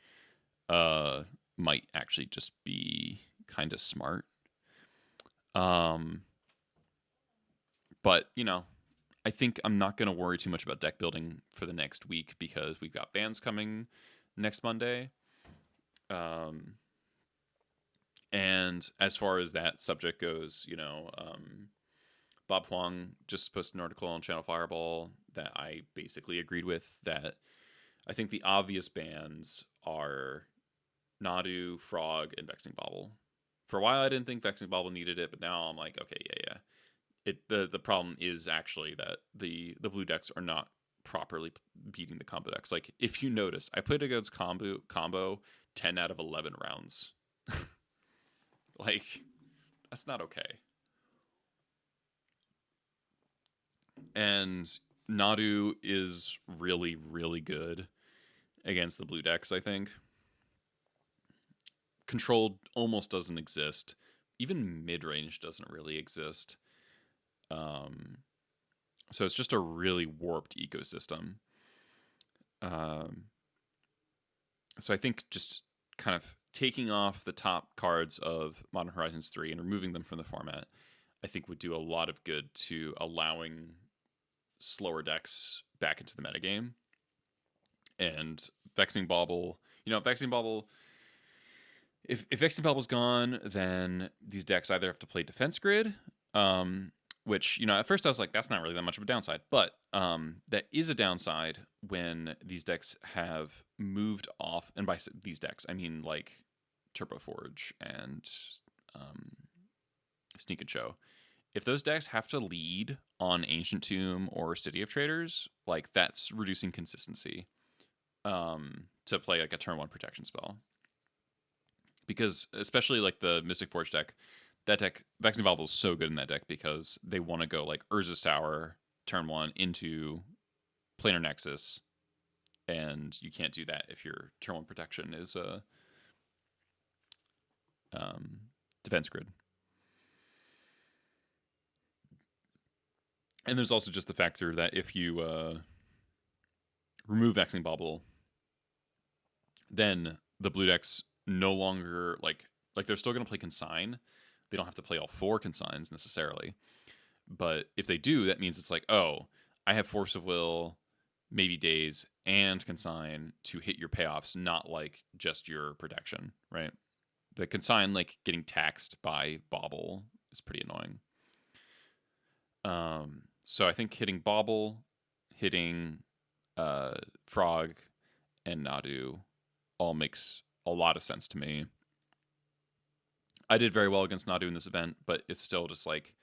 might actually just be kind of smart. But I think I'm not going to worry too much about deck building for the next week, because we've got bans coming next Monday. And as far as that subject goes, Bob Huang just posted an article on Channel Fireball that I basically agreed with, that I think the obvious bans are Nadu, Frog, and Vexing Bauble. For a while, I didn't think Vexing Bauble needed it, but now I'm like, okay, yeah. The problem is actually that the blue decks are not properly beating the combo decks. Like, if you notice, I played against combo 10 out of 11 rounds. Like, that's not okay. And Nadu is really, really good against the blue decks, I think. Control almost doesn't exist. Even mid-range doesn't really exist. So it's just a really warped ecosystem. So I think just kind of taking off the top cards of Modern Horizons 3 and removing them from the format, I think would do a lot of good to allowing slower decks back into the metagame. And Vexing Bauble, Vexing Bauble, if Vexing Bauble's gone, then these decks either have to play Defense Grid, which, at first I was like, that's not really that much of a downside. But that is a downside when these decks have moved off. And by these decks, I mean like Turbo Forge and Sneak and Show. If those decks have to lead on Ancient Tomb or City of Traders, like, that's reducing consistency to play like a turn 1 protection spell. Because especially like the Mystic Forge deck, that deck, Vexing Bauble is so good in that deck because they want to go like Urza's Tower turn 1 into Planar Nexus, and you can't do that if your turn 1 protection is a Defense Grid. And there's also just the factor that if you remove Vexing Bauble, then the blue decks no longer like they're still going to play Consign. They don't have to play all 4 Consigns necessarily. But if they do, that means it's like, oh, I have Force of Will, maybe Daze, and Consign to hit your payoffs, not like just your protection, right? The Consign, like, getting taxed by Bauble is pretty annoying. So I think hitting Bauble, hitting Frog, and Nadu all makes a lot of sense to me. I did very well against Nadu in this event, but it's still just like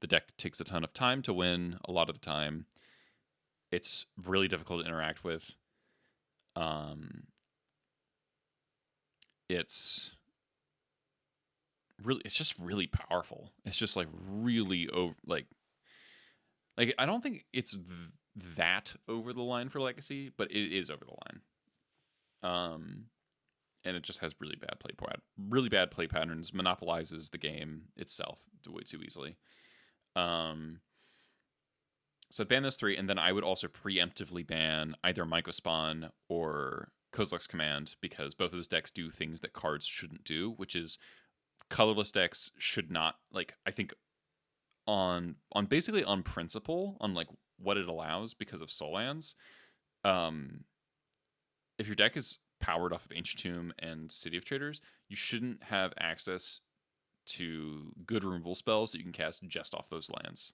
the deck takes a ton of time to win a lot of the time. It's really difficult to interact with. It's just really powerful. It's just like really over, like I don't think it's that over the line for Legacy, but it is over the line. And it just has really bad play patterns, monopolizes the game itself way too easily. So I'd ban those 3, and then I would also preemptively ban either Mycospawn or Kozilek's Command, because both of those decks do things that cards shouldn't do, which is colorless decks should not, like, I think on basically on principle, on like what it allows because of Soul Lands, if your deck is powered off of Ancient Tomb and City of Traders, you shouldn't have access to good removal spells that you can cast just off those lands.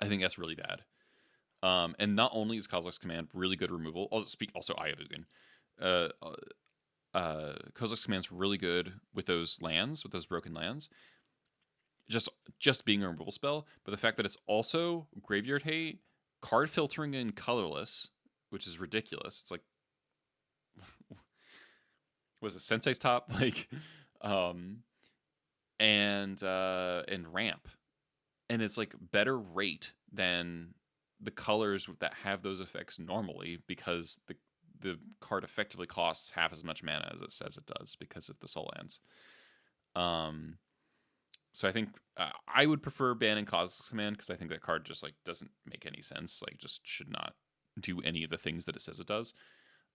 I think that's really bad. And not only is Kozilek's Command really good removal, also Eye of Ugin. Kozilek's Command's really good with those lands, with those broken lands. Just being a removal spell, but the fact that it's also Graveyard Hate, card filtering, and colorless, which is ridiculous. It's like, was it Sensei's Top? Like, and ramp, and it's like better rate than the colors that have those effects normally, because the card effectively costs half as much mana as it says it does because of the Soul Lands. So I think I would prefer banning Kozilek's Command, because I think that card just like doesn't make any sense. Like, just should not do any of the things that it says it does.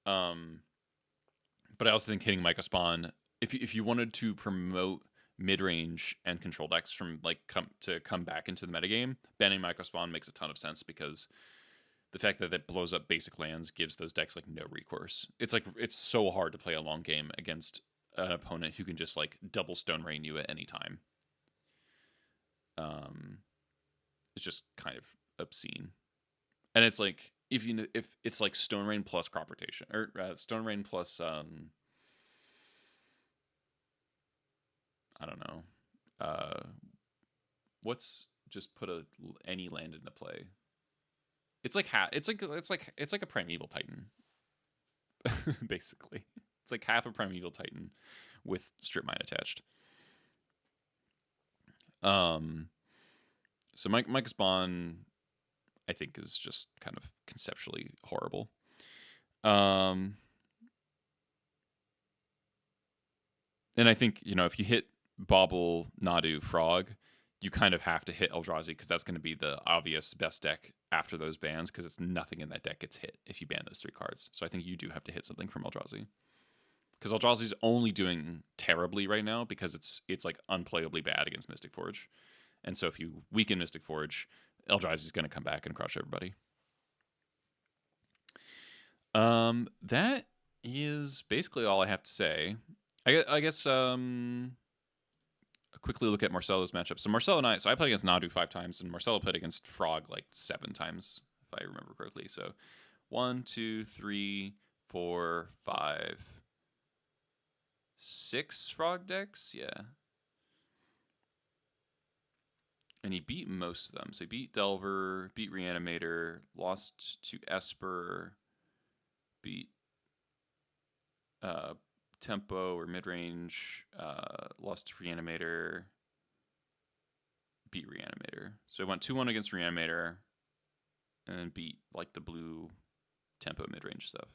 But I also think hitting Mycospawn, if you wanted to promote mid-range and control decks from like come back into the metagame, banning Mycospawn makes a ton of sense, because the fact that it blows up basic lands gives those decks like no recourse. It's like, it's so hard to play a long game against an opponent who can just like double Stone Rain you at any time. It's just kind of obscene, and it's like if it's like Stone Rain plus Crop Rotation or Stone Rain plus I don't know, what's just put any land into play. It's like it's like a Primeval Titan, basically. It's like half a Primeval Titan with Strip Mine attached. So Mike Spawn, I think, is just kind of conceptually horrible. And I think, if you hit Bauble, Nadu, Frog, you kind of have to hit Eldrazi because that's going to be the obvious best deck after those bans because it's nothing in that deck gets hit if you ban those 3 cards. So I think you do have to hit something from Eldrazi. Because Eldrazi's only doing terribly right now because it's like unplayably bad against Mystic Forge. And so if you weaken Mystic Forge, Eldrazi's going to come back and crush everybody. That is basically all I have to say. I guess quickly look at Marcelo's matchup. So Marcelo and I played against Nadu 5 times, and Marcelo played against Frog like 7 times, if I remember correctly. So 1, 2, 3, 4, 5, 6 Frog decks, yeah. And he beat most of them. So he beat Delver, beat Reanimator, lost to Esper, beat Tempo or Midrange, lost to Reanimator, beat Reanimator. So he went 2-1 against Reanimator, and then beat like the blue Tempo midrange stuff.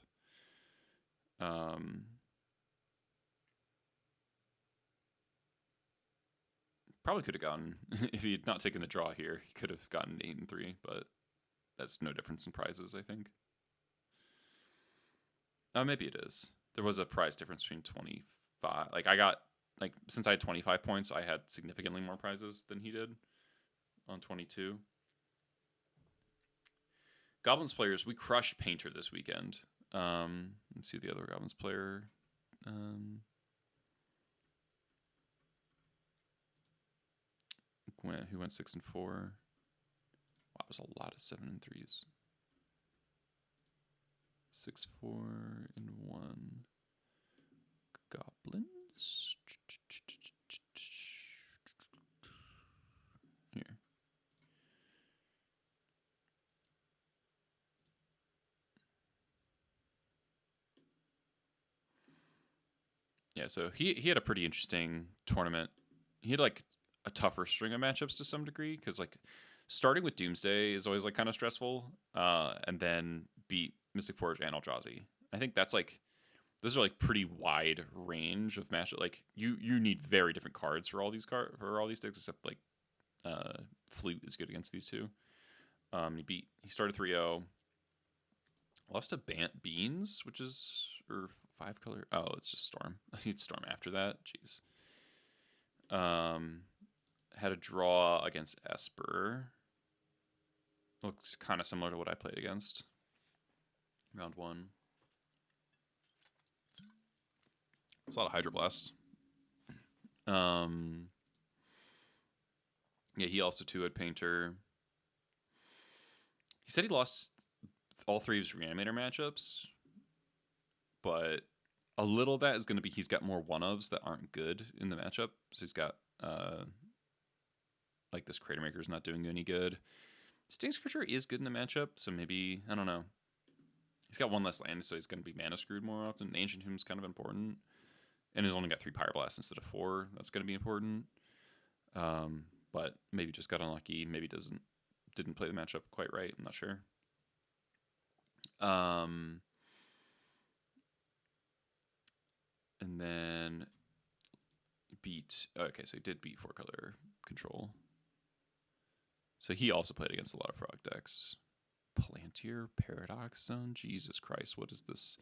Probably could have gotten, if he had not taken the draw here, he could have gotten 8-3, but that's no difference in prizes, I think. Maybe it is. There was a prize difference between 25. Like I got, like since I had 25 points, I had significantly more prizes than he did on 22. Goblins players, we crushed Painter this weekend. Let's see the other Goblins player. Who went 6-4? Wow, it was a lot of 7-3s. 6-4-1. Goblins. Here. Yeah, so he had a pretty interesting tournament. He had like a tougher string of matchups to some degree because like starting with Doomsday is always like kind of stressful, and then beat Mystic Forge and Eldrazi. I think that's like those are like pretty wide range of matchup. Like you need very different cards for all these decks, except like Flute is good against these two. He started 3-0. Lost to Bant Beans, which is 5 color. Oh, it's just Storm. I need Storm after that. Jeez. Had a draw against Esper. Looks kind of similar to what I played against. Round 1. It's a lot of Hydroblast. Yeah, he also too had Painter. He said he lost all 3 of his Reanimator matchups, but a little of that is going to be he's got more one-ofs that aren't good in the matchup. So he's got like this Crater Maker is not doing any good. Sting Scorcher is good in the matchup, so maybe, I don't know. He's got 1 less land, so he's going to be mana screwed more often. Ancient Tomb's kind of important. And he's only got 3 Pyroblasts instead of 4. That's going to be important. But maybe just got unlucky. Maybe didn't play the matchup quite right. I'm not sure. And then okay, so he did beat 4-color control. So he also played against a lot of Frog decks. Plantier, Paradox Zone, Jesus Christ, what is this?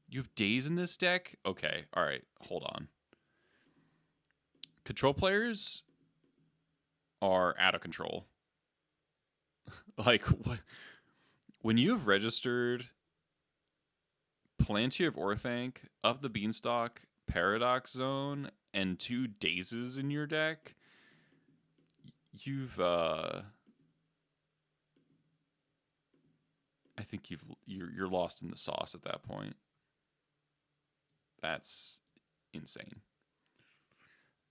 You have Daze in this deck? Okay, all right, hold on. Control players are out of control. Like, what? When you have registered Plantier of Orthanc, Up the Beanstalk, Paradox Zone and 2 Dazes in your deck, you've I think you're lost in the sauce at that point. That's insane.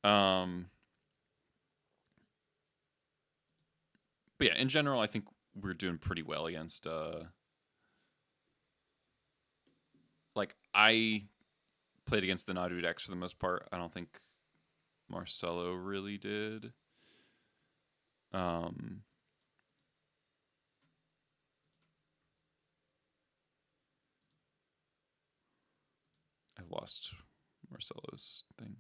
But yeah, in general, I think we're doing pretty well against like I played against the Nadu decks for the most part. I don't think Marcelo really did. I lost Marcelo's thing.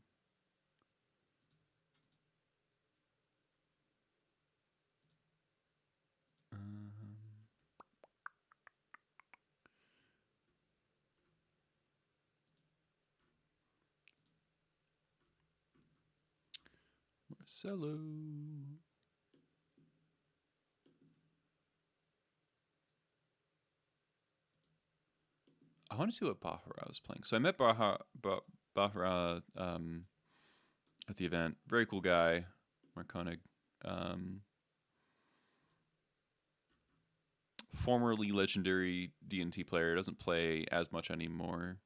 Marcelo. I want to see what Bahara was playing. So I met Bahara at the event. Very cool guy, Marconic. Formerly legendary D&T player. Doesn't play as much anymore.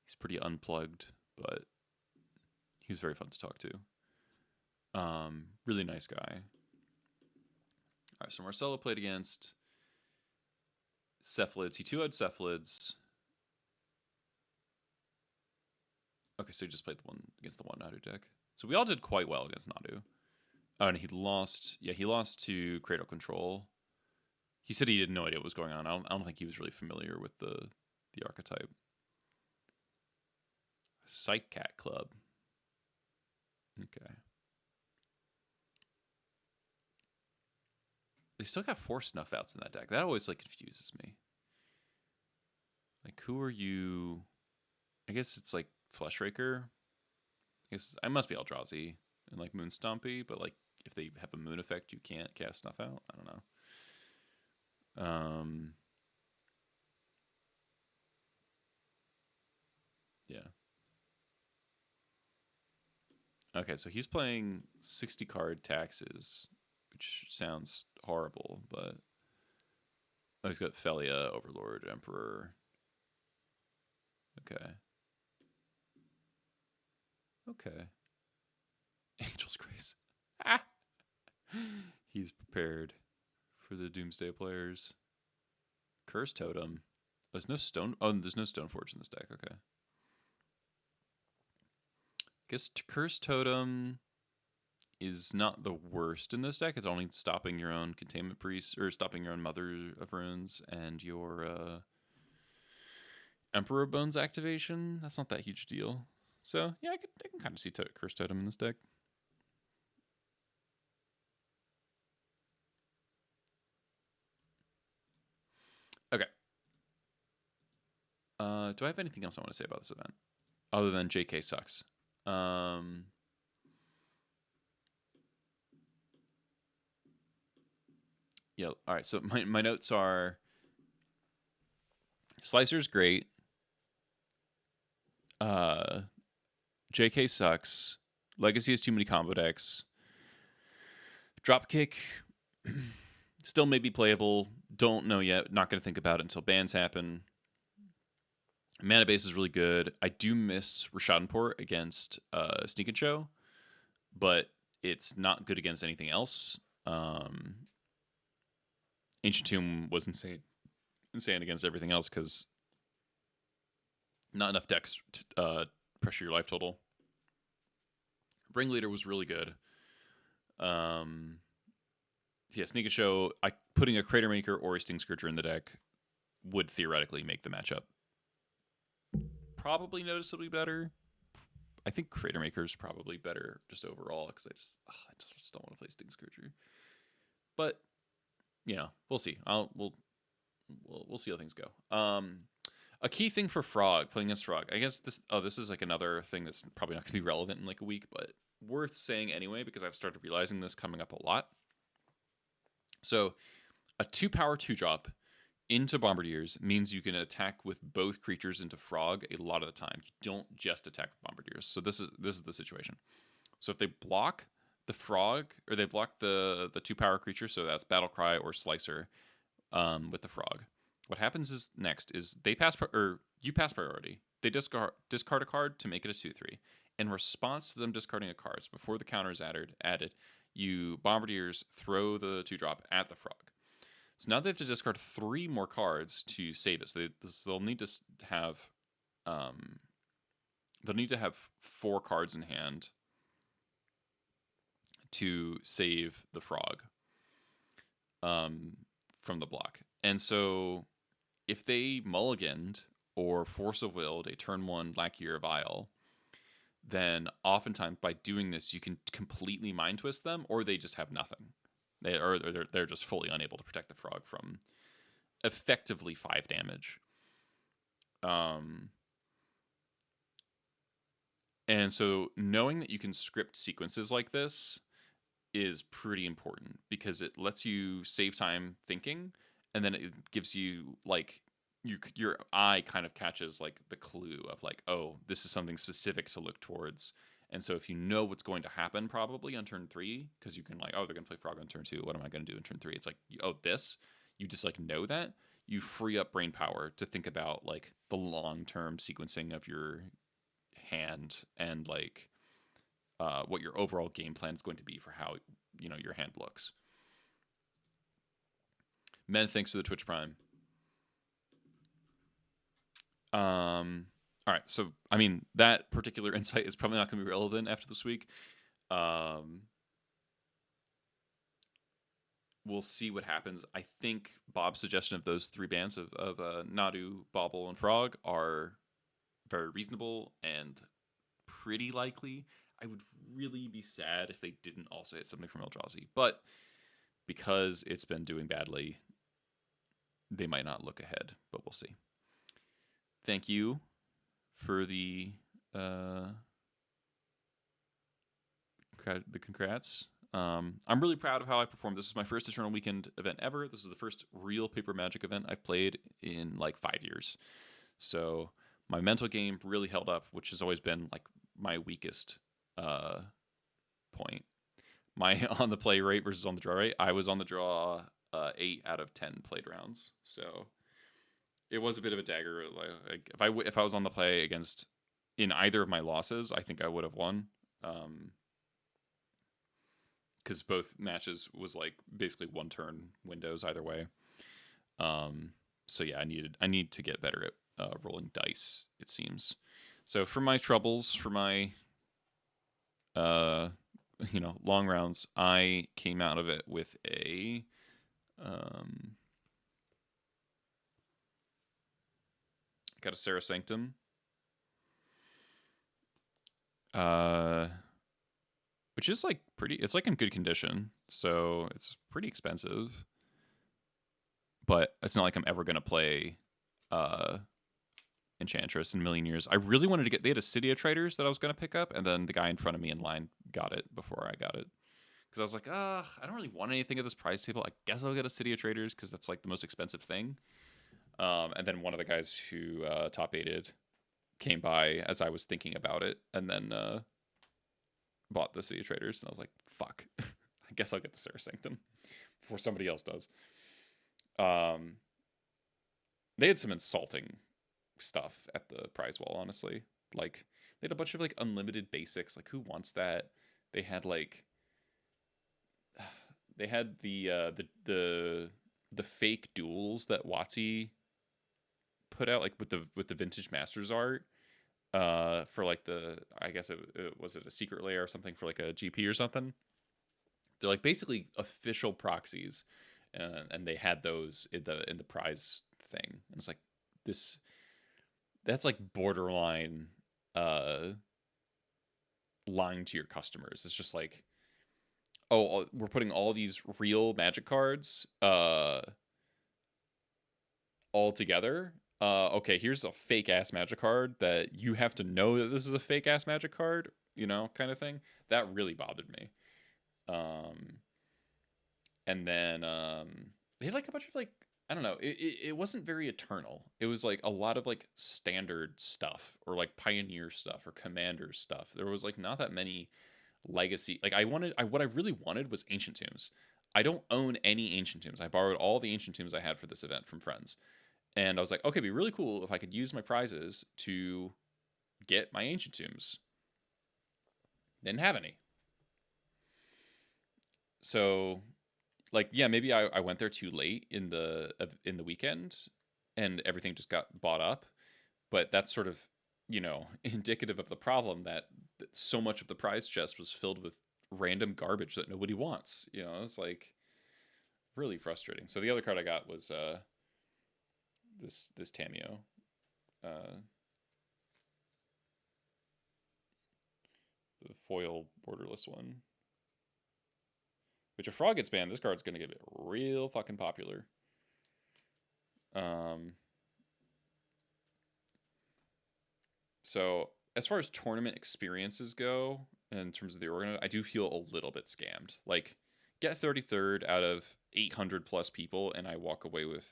He's pretty unplugged, but he was very fun to talk to. Really nice guy. All right, so Marcelo played against Cephalids. He 2-0'd Cephalids. Okay, so he just played the one against the one Nadu deck. So we all did quite well against Nadu. Oh, and he lost. Yeah, he lost to Cradle Control. He said he had no idea what was going on. I don't think he was really familiar with the archetype. Sightcat Club. Okay. They still got 4 snuff outs in that deck. That always like confuses me. Like, who are you? I guess it's like Fleshraker. I guess I must be Eldrazi and like Moonstompy, but like if they have a moon effect, you can't cast snuff out. I don't know. Yeah. Okay, so he's playing 60 card Taxes, which sounds horrible, but oh, he's got Felia, Overlord, Emperor. Okay. Okay. Angel's Grace. Ah! He's prepared for the Doomsday players. Curse Totem. There's no stone. Oh, there's no Stoneforge in this deck. Okay. Guess Curse Totem is not the worst in this deck. It's only stopping your own Containment Priest, or stopping your own Mother of Runes and your Emperor Bones activation. That's not that huge deal. So yeah, I can kind of see Curse Totem in this deck. Okay. Do I have anything else I want to say about this event other than JK sucks? Yeah. All right. So my notes are: Slicer's great. JK sucks. Legacy has too many combo decks. Dropkick still may be playable. Don't know yet. Not going to think about it until bans happen. Mana base is really good. I do miss Rishadanport against Sneak and Show, but it's not good against anything else. Ancient Tomb was insane against everything else because not enough decks pressure your life total. Ringleader was really good. Yeah, Sneak and Show. Putting a Crater Maker or a Sting Scourger in the deck would theoretically make the matchup probably noticeably better. I think Crater Maker is probably better just overall because I just don't want to play Sting Scourger. But you know, we'll see. We'll see how things go. A key thing for Frog, playing against Frog, I guess this is like another thing that's probably not going to be relevant in like a week, but worth saying anyway because I've started realizing this coming up a lot. So, a 2-power 2-drop into Bombardiers means you can attack with both creatures into Frog a lot of the time. You don't just attack Bombardiers. So this is the situation. So if they block the Frog, or they block the 2-power creature, so that's Battle Cry or Slicer, with the Frog, what happens is next is they pass, or you pass priority. They discard a card to make it a 2/3. In response to them discarding a card, so before the counter is added, you Bombardiers throw the 2-drop at the Frog. So now they have to discard 3 more cards to save it. So they'll need to have, they'll need to have 4 cards in hand to save the Frog from the block. And so if they mulliganed or Force of Willed a turn 1 Lackey or Vial, then oftentimes by doing this, you can completely Mind Twist them, or they just have nothing. They're just fully unable to protect the Frog from effectively 5 damage. And so knowing that you can script sequences like this is pretty important, because it lets you save time thinking, and then it gives you like your eye kind of catches like the clue of like, oh, this is something specific to look towards. And so if you know what's going to happen probably on turn 3, because you can like, oh, they're going to play Frog on turn 2. What am I going to do in turn 3? It's like, oh, this. You just like know that. You free up brain power to think about like the long-term sequencing of your hand and like what your overall game plan is going to be for how, you know, your hand looks. Men, thanks for the Twitch Prime. All right, so I mean that particular insight is probably not going to be relevant after this week. We'll see what happens. I think Bob's suggestion of those 3 bans of Nadu, Bauble, and Frog are very reasonable and pretty likely. I would really be sad if they didn't also hit something from Eldrazi, but because it's been doing badly, they might not look ahead, but we'll see. Thank you for the congrats. I'm really proud of how I performed. This is my first Eternal Weekend event ever. This is the first real Paper Magic event I've played in like 5 years. So my mental game really held up, which has always been like my weakest point. My on the play rate versus on the draw rate. I was on the draw 8 out of 10 played rounds. So it was a bit of a dagger. Like if I was on the play against in either of my losses, I think I would have won. Because both matches was like basically 1 turn windows either way. So yeah, I need to get better at rolling dice, it seems. So for my troubles, for my long rounds, I came out of it with a got a Sarah Sanctum. Which is like it's like in good condition, so it's pretty expensive. But it's not like I'm ever gonna play Enchantress in a million years. I really wanted to get. They had a City of Traders that I was gonna pick up, and then the guy in front of me in line got it before I got it. Because I was like, I don't really want anything at this price table. I guess I'll get a City of Traders because that's like the most expensive thing. And then one of the guys who top 8'd came by as I was thinking about it, and then bought the City of Traders, and I was like, fuck. I guess I'll get the Sarah Sanctum before somebody else does. They had some insulting stuff at the prize wall, honestly. Like, they had a bunch of like unlimited basics. Like, who wants that? They had like the fake duels that WotC put out, like with the vintage Masters art. For like I guess it was a secret layer or something for like a GP or something. They're like basically official proxies, and they had those in the prize thing. And it's like that's like borderline lying to your customers. It's just like, oh, we're putting all these real Magic cards all together. Okay, here's a fake ass Magic card that you have to know that this is a fake ass Magic card, kind of thing. That really bothered me. And then they had like a bunch of like, I don't know. It wasn't very eternal. It was like a lot of like standard stuff or like pioneer stuff or commander stuff. There was like not that many legacy. Like what I really wanted was ancient tombs. I don't own any ancient tombs. I borrowed all the ancient tombs I had for this event from friends. And I was like, okay, it'd be really cool if I could use my prizes to get my ancient tombs. Didn't have any. So like, yeah, maybe I went there too late in the weekend and everything just got bought up. But that's sort of, indicative of the problem that so much of the prize chest was filled with random garbage that nobody wants. It's like really frustrating. So the other card I got was this Tameo. The foil borderless one. Which if Frog gets banned, this card's going to get real fucking popular. So as far as tournament experiences go, in terms of the organizer, I do feel a little bit scammed. Like, get 33rd out of 800 plus people, and I walk away with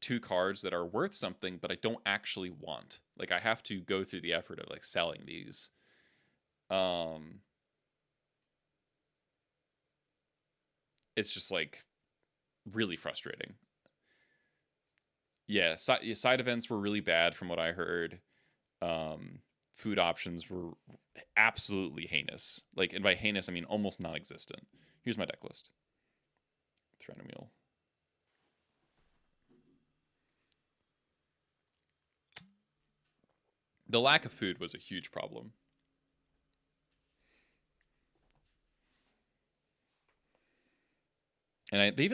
2 cards that are worth something, but I don't actually want. Like, I have to go through the effort of like selling these. It's just like really frustrating. Yeah, side events were really bad from what I heard. Food options were absolutely heinous. Like, and by heinous, I mean almost non-existent. Here's my deck list. Threatened Wheel. The lack of food was a huge problem. And they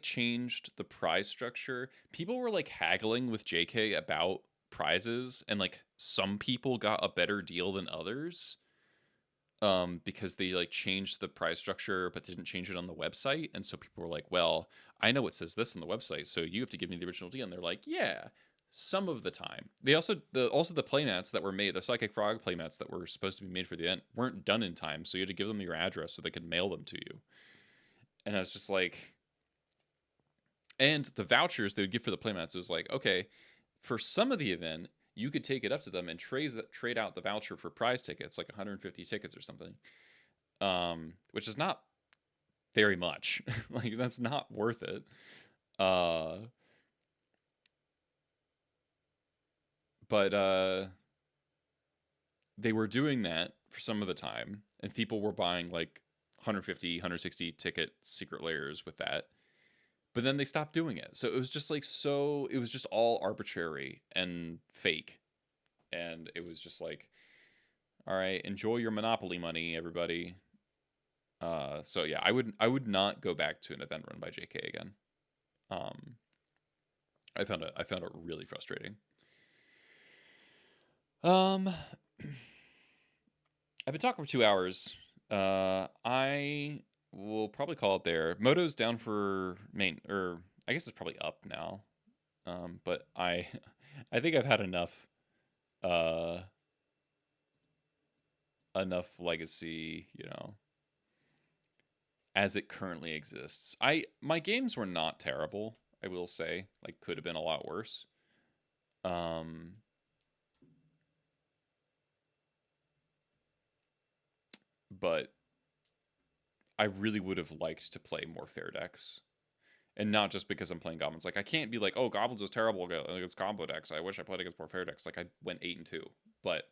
changed the prize structure. People were like haggling with JK about prizes, and like some people got a better deal than others. Because they like changed the prize structure but didn't change it on the website, and so people were like, well, I know it says this on the website, so you have to give me the original deal. And they're like, yeah, some of the time. They also the playmats that were made, the Psychic Frog playmats that were supposed to be made for the event, weren't done in time, so you had to give them your address so they could mail them to you. And I was just like, and the vouchers they would give for the playmats, it was like, okay, for some of the event, you could take it up to them and trade out the voucher for prize tickets, like 150 tickets or something, which is not very much. Like, that's not worth it. But they were doing that for some of the time, and people were buying like 150, 160 ticket secret layers with that. But then they stopped doing it. So it was just like, it was just all arbitrary and fake. And it was just like, all right, enjoy your Monopoly money, everybody. So yeah, I would not go back to an event run by JK again. I found it really frustrating. I've been talking for 2 hours. I will probably call it there. Moto's down for main, or I guess it's probably up now. But I think I've had enough legacy, as it currently exists. My games were not terrible, I will say. Like, could have been a lot worse. But I really would have liked to play more fair decks. And not just because I'm playing Goblins. Like, I can't be like, oh, Goblins is terrible against combo decks. I wish I played against more fair decks. Like, I went 8-2. But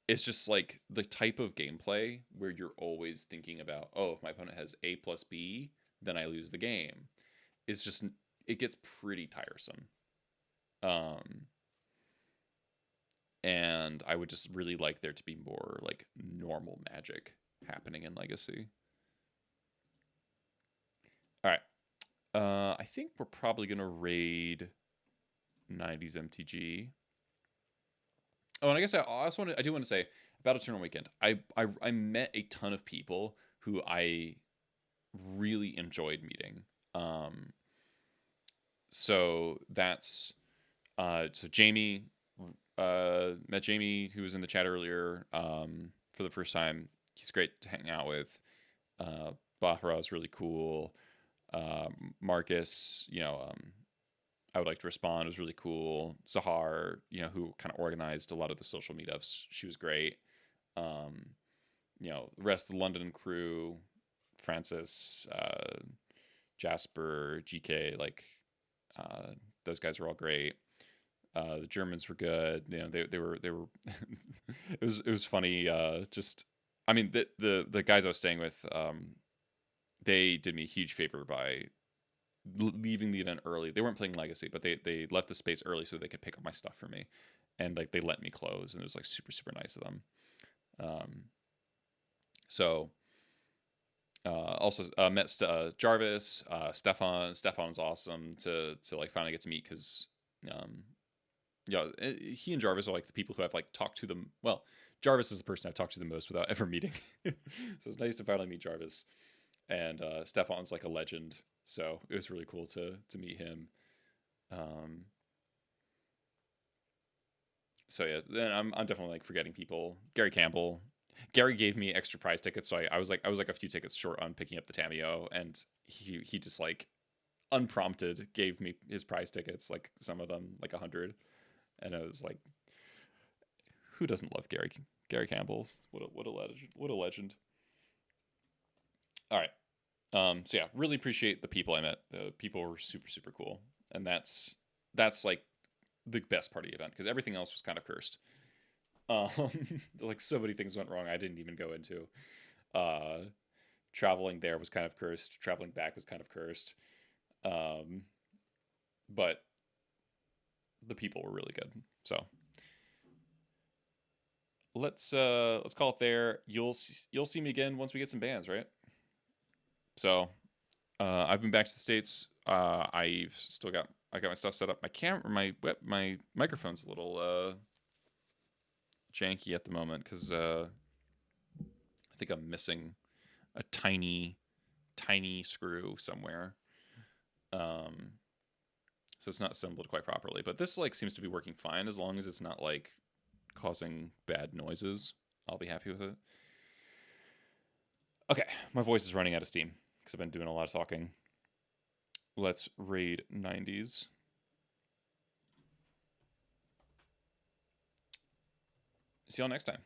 it's just like the type of gameplay where you're always thinking about, oh, if my opponent has A plus B, then I lose the game. It's just, it gets pretty tiresome. And I would just really like there to be more like normal Magic happening in Legacy. All right. I think we're probably gonna raid 90s MTG. Oh, and I guess I do want to say about a tournament weekend. I met a ton of people who I really enjoyed meeting. So that's so Jamie, met Jamie, who was in the chat earlier, for the first time. He's great to hang out with. Bahra is really cool. Marcus, I would like to respond. It was really cool. Sahar, who kind of organized a lot of the social meetups, she was great. The rest of the London crew, Francis, Jasper, GK, those guys were all great. The Germans were good. They were. it was funny. The guys I was staying with, they did me a huge favor by leaving the event early. They weren't playing Legacy, but they left the space early so they could pick up my stuff for me, and they let me close, and it was super super nice of them. Also met Jarvis, Stefan. Stefan's awesome to finally get to meet because he and Jarvis are the people who I've talked to them. Well, Jarvis is the person I've talked to the most without ever meeting. So it's nice to finally meet Jarvis. And Stefan's a legend, so it was really cool to meet him. So yeah, then I'm definitely forgetting people. Gary Campbell. Gary gave me extra prize tickets, so I was a few tickets short on picking up the Tameo, and he just unprompted gave me his prize tickets, some of them 100, and I was who doesn't love Gary Campbell? What a legend. All right. So yeah, really appreciate the people I met. The people were super super cool, and that's the best part of the event because everything else was kind of cursed. So many things went wrong I didn't even go into. Traveling there was kind of cursed. Traveling back was kind of cursed. But the people were really good. So let's call it there. You'll see me again once we get some bans, right? So I've been back to the States. I got my stuff set up. My microphone's a little janky at the moment because I think I'm missing a tiny screw somewhere. So it's not assembled quite properly. But this seems to be working fine as long as it's not causing bad noises. I'll be happy with it. Okay, my voice is running out of steam because I've been doing a lot of talking. Let's raid 90s. See y'all next time.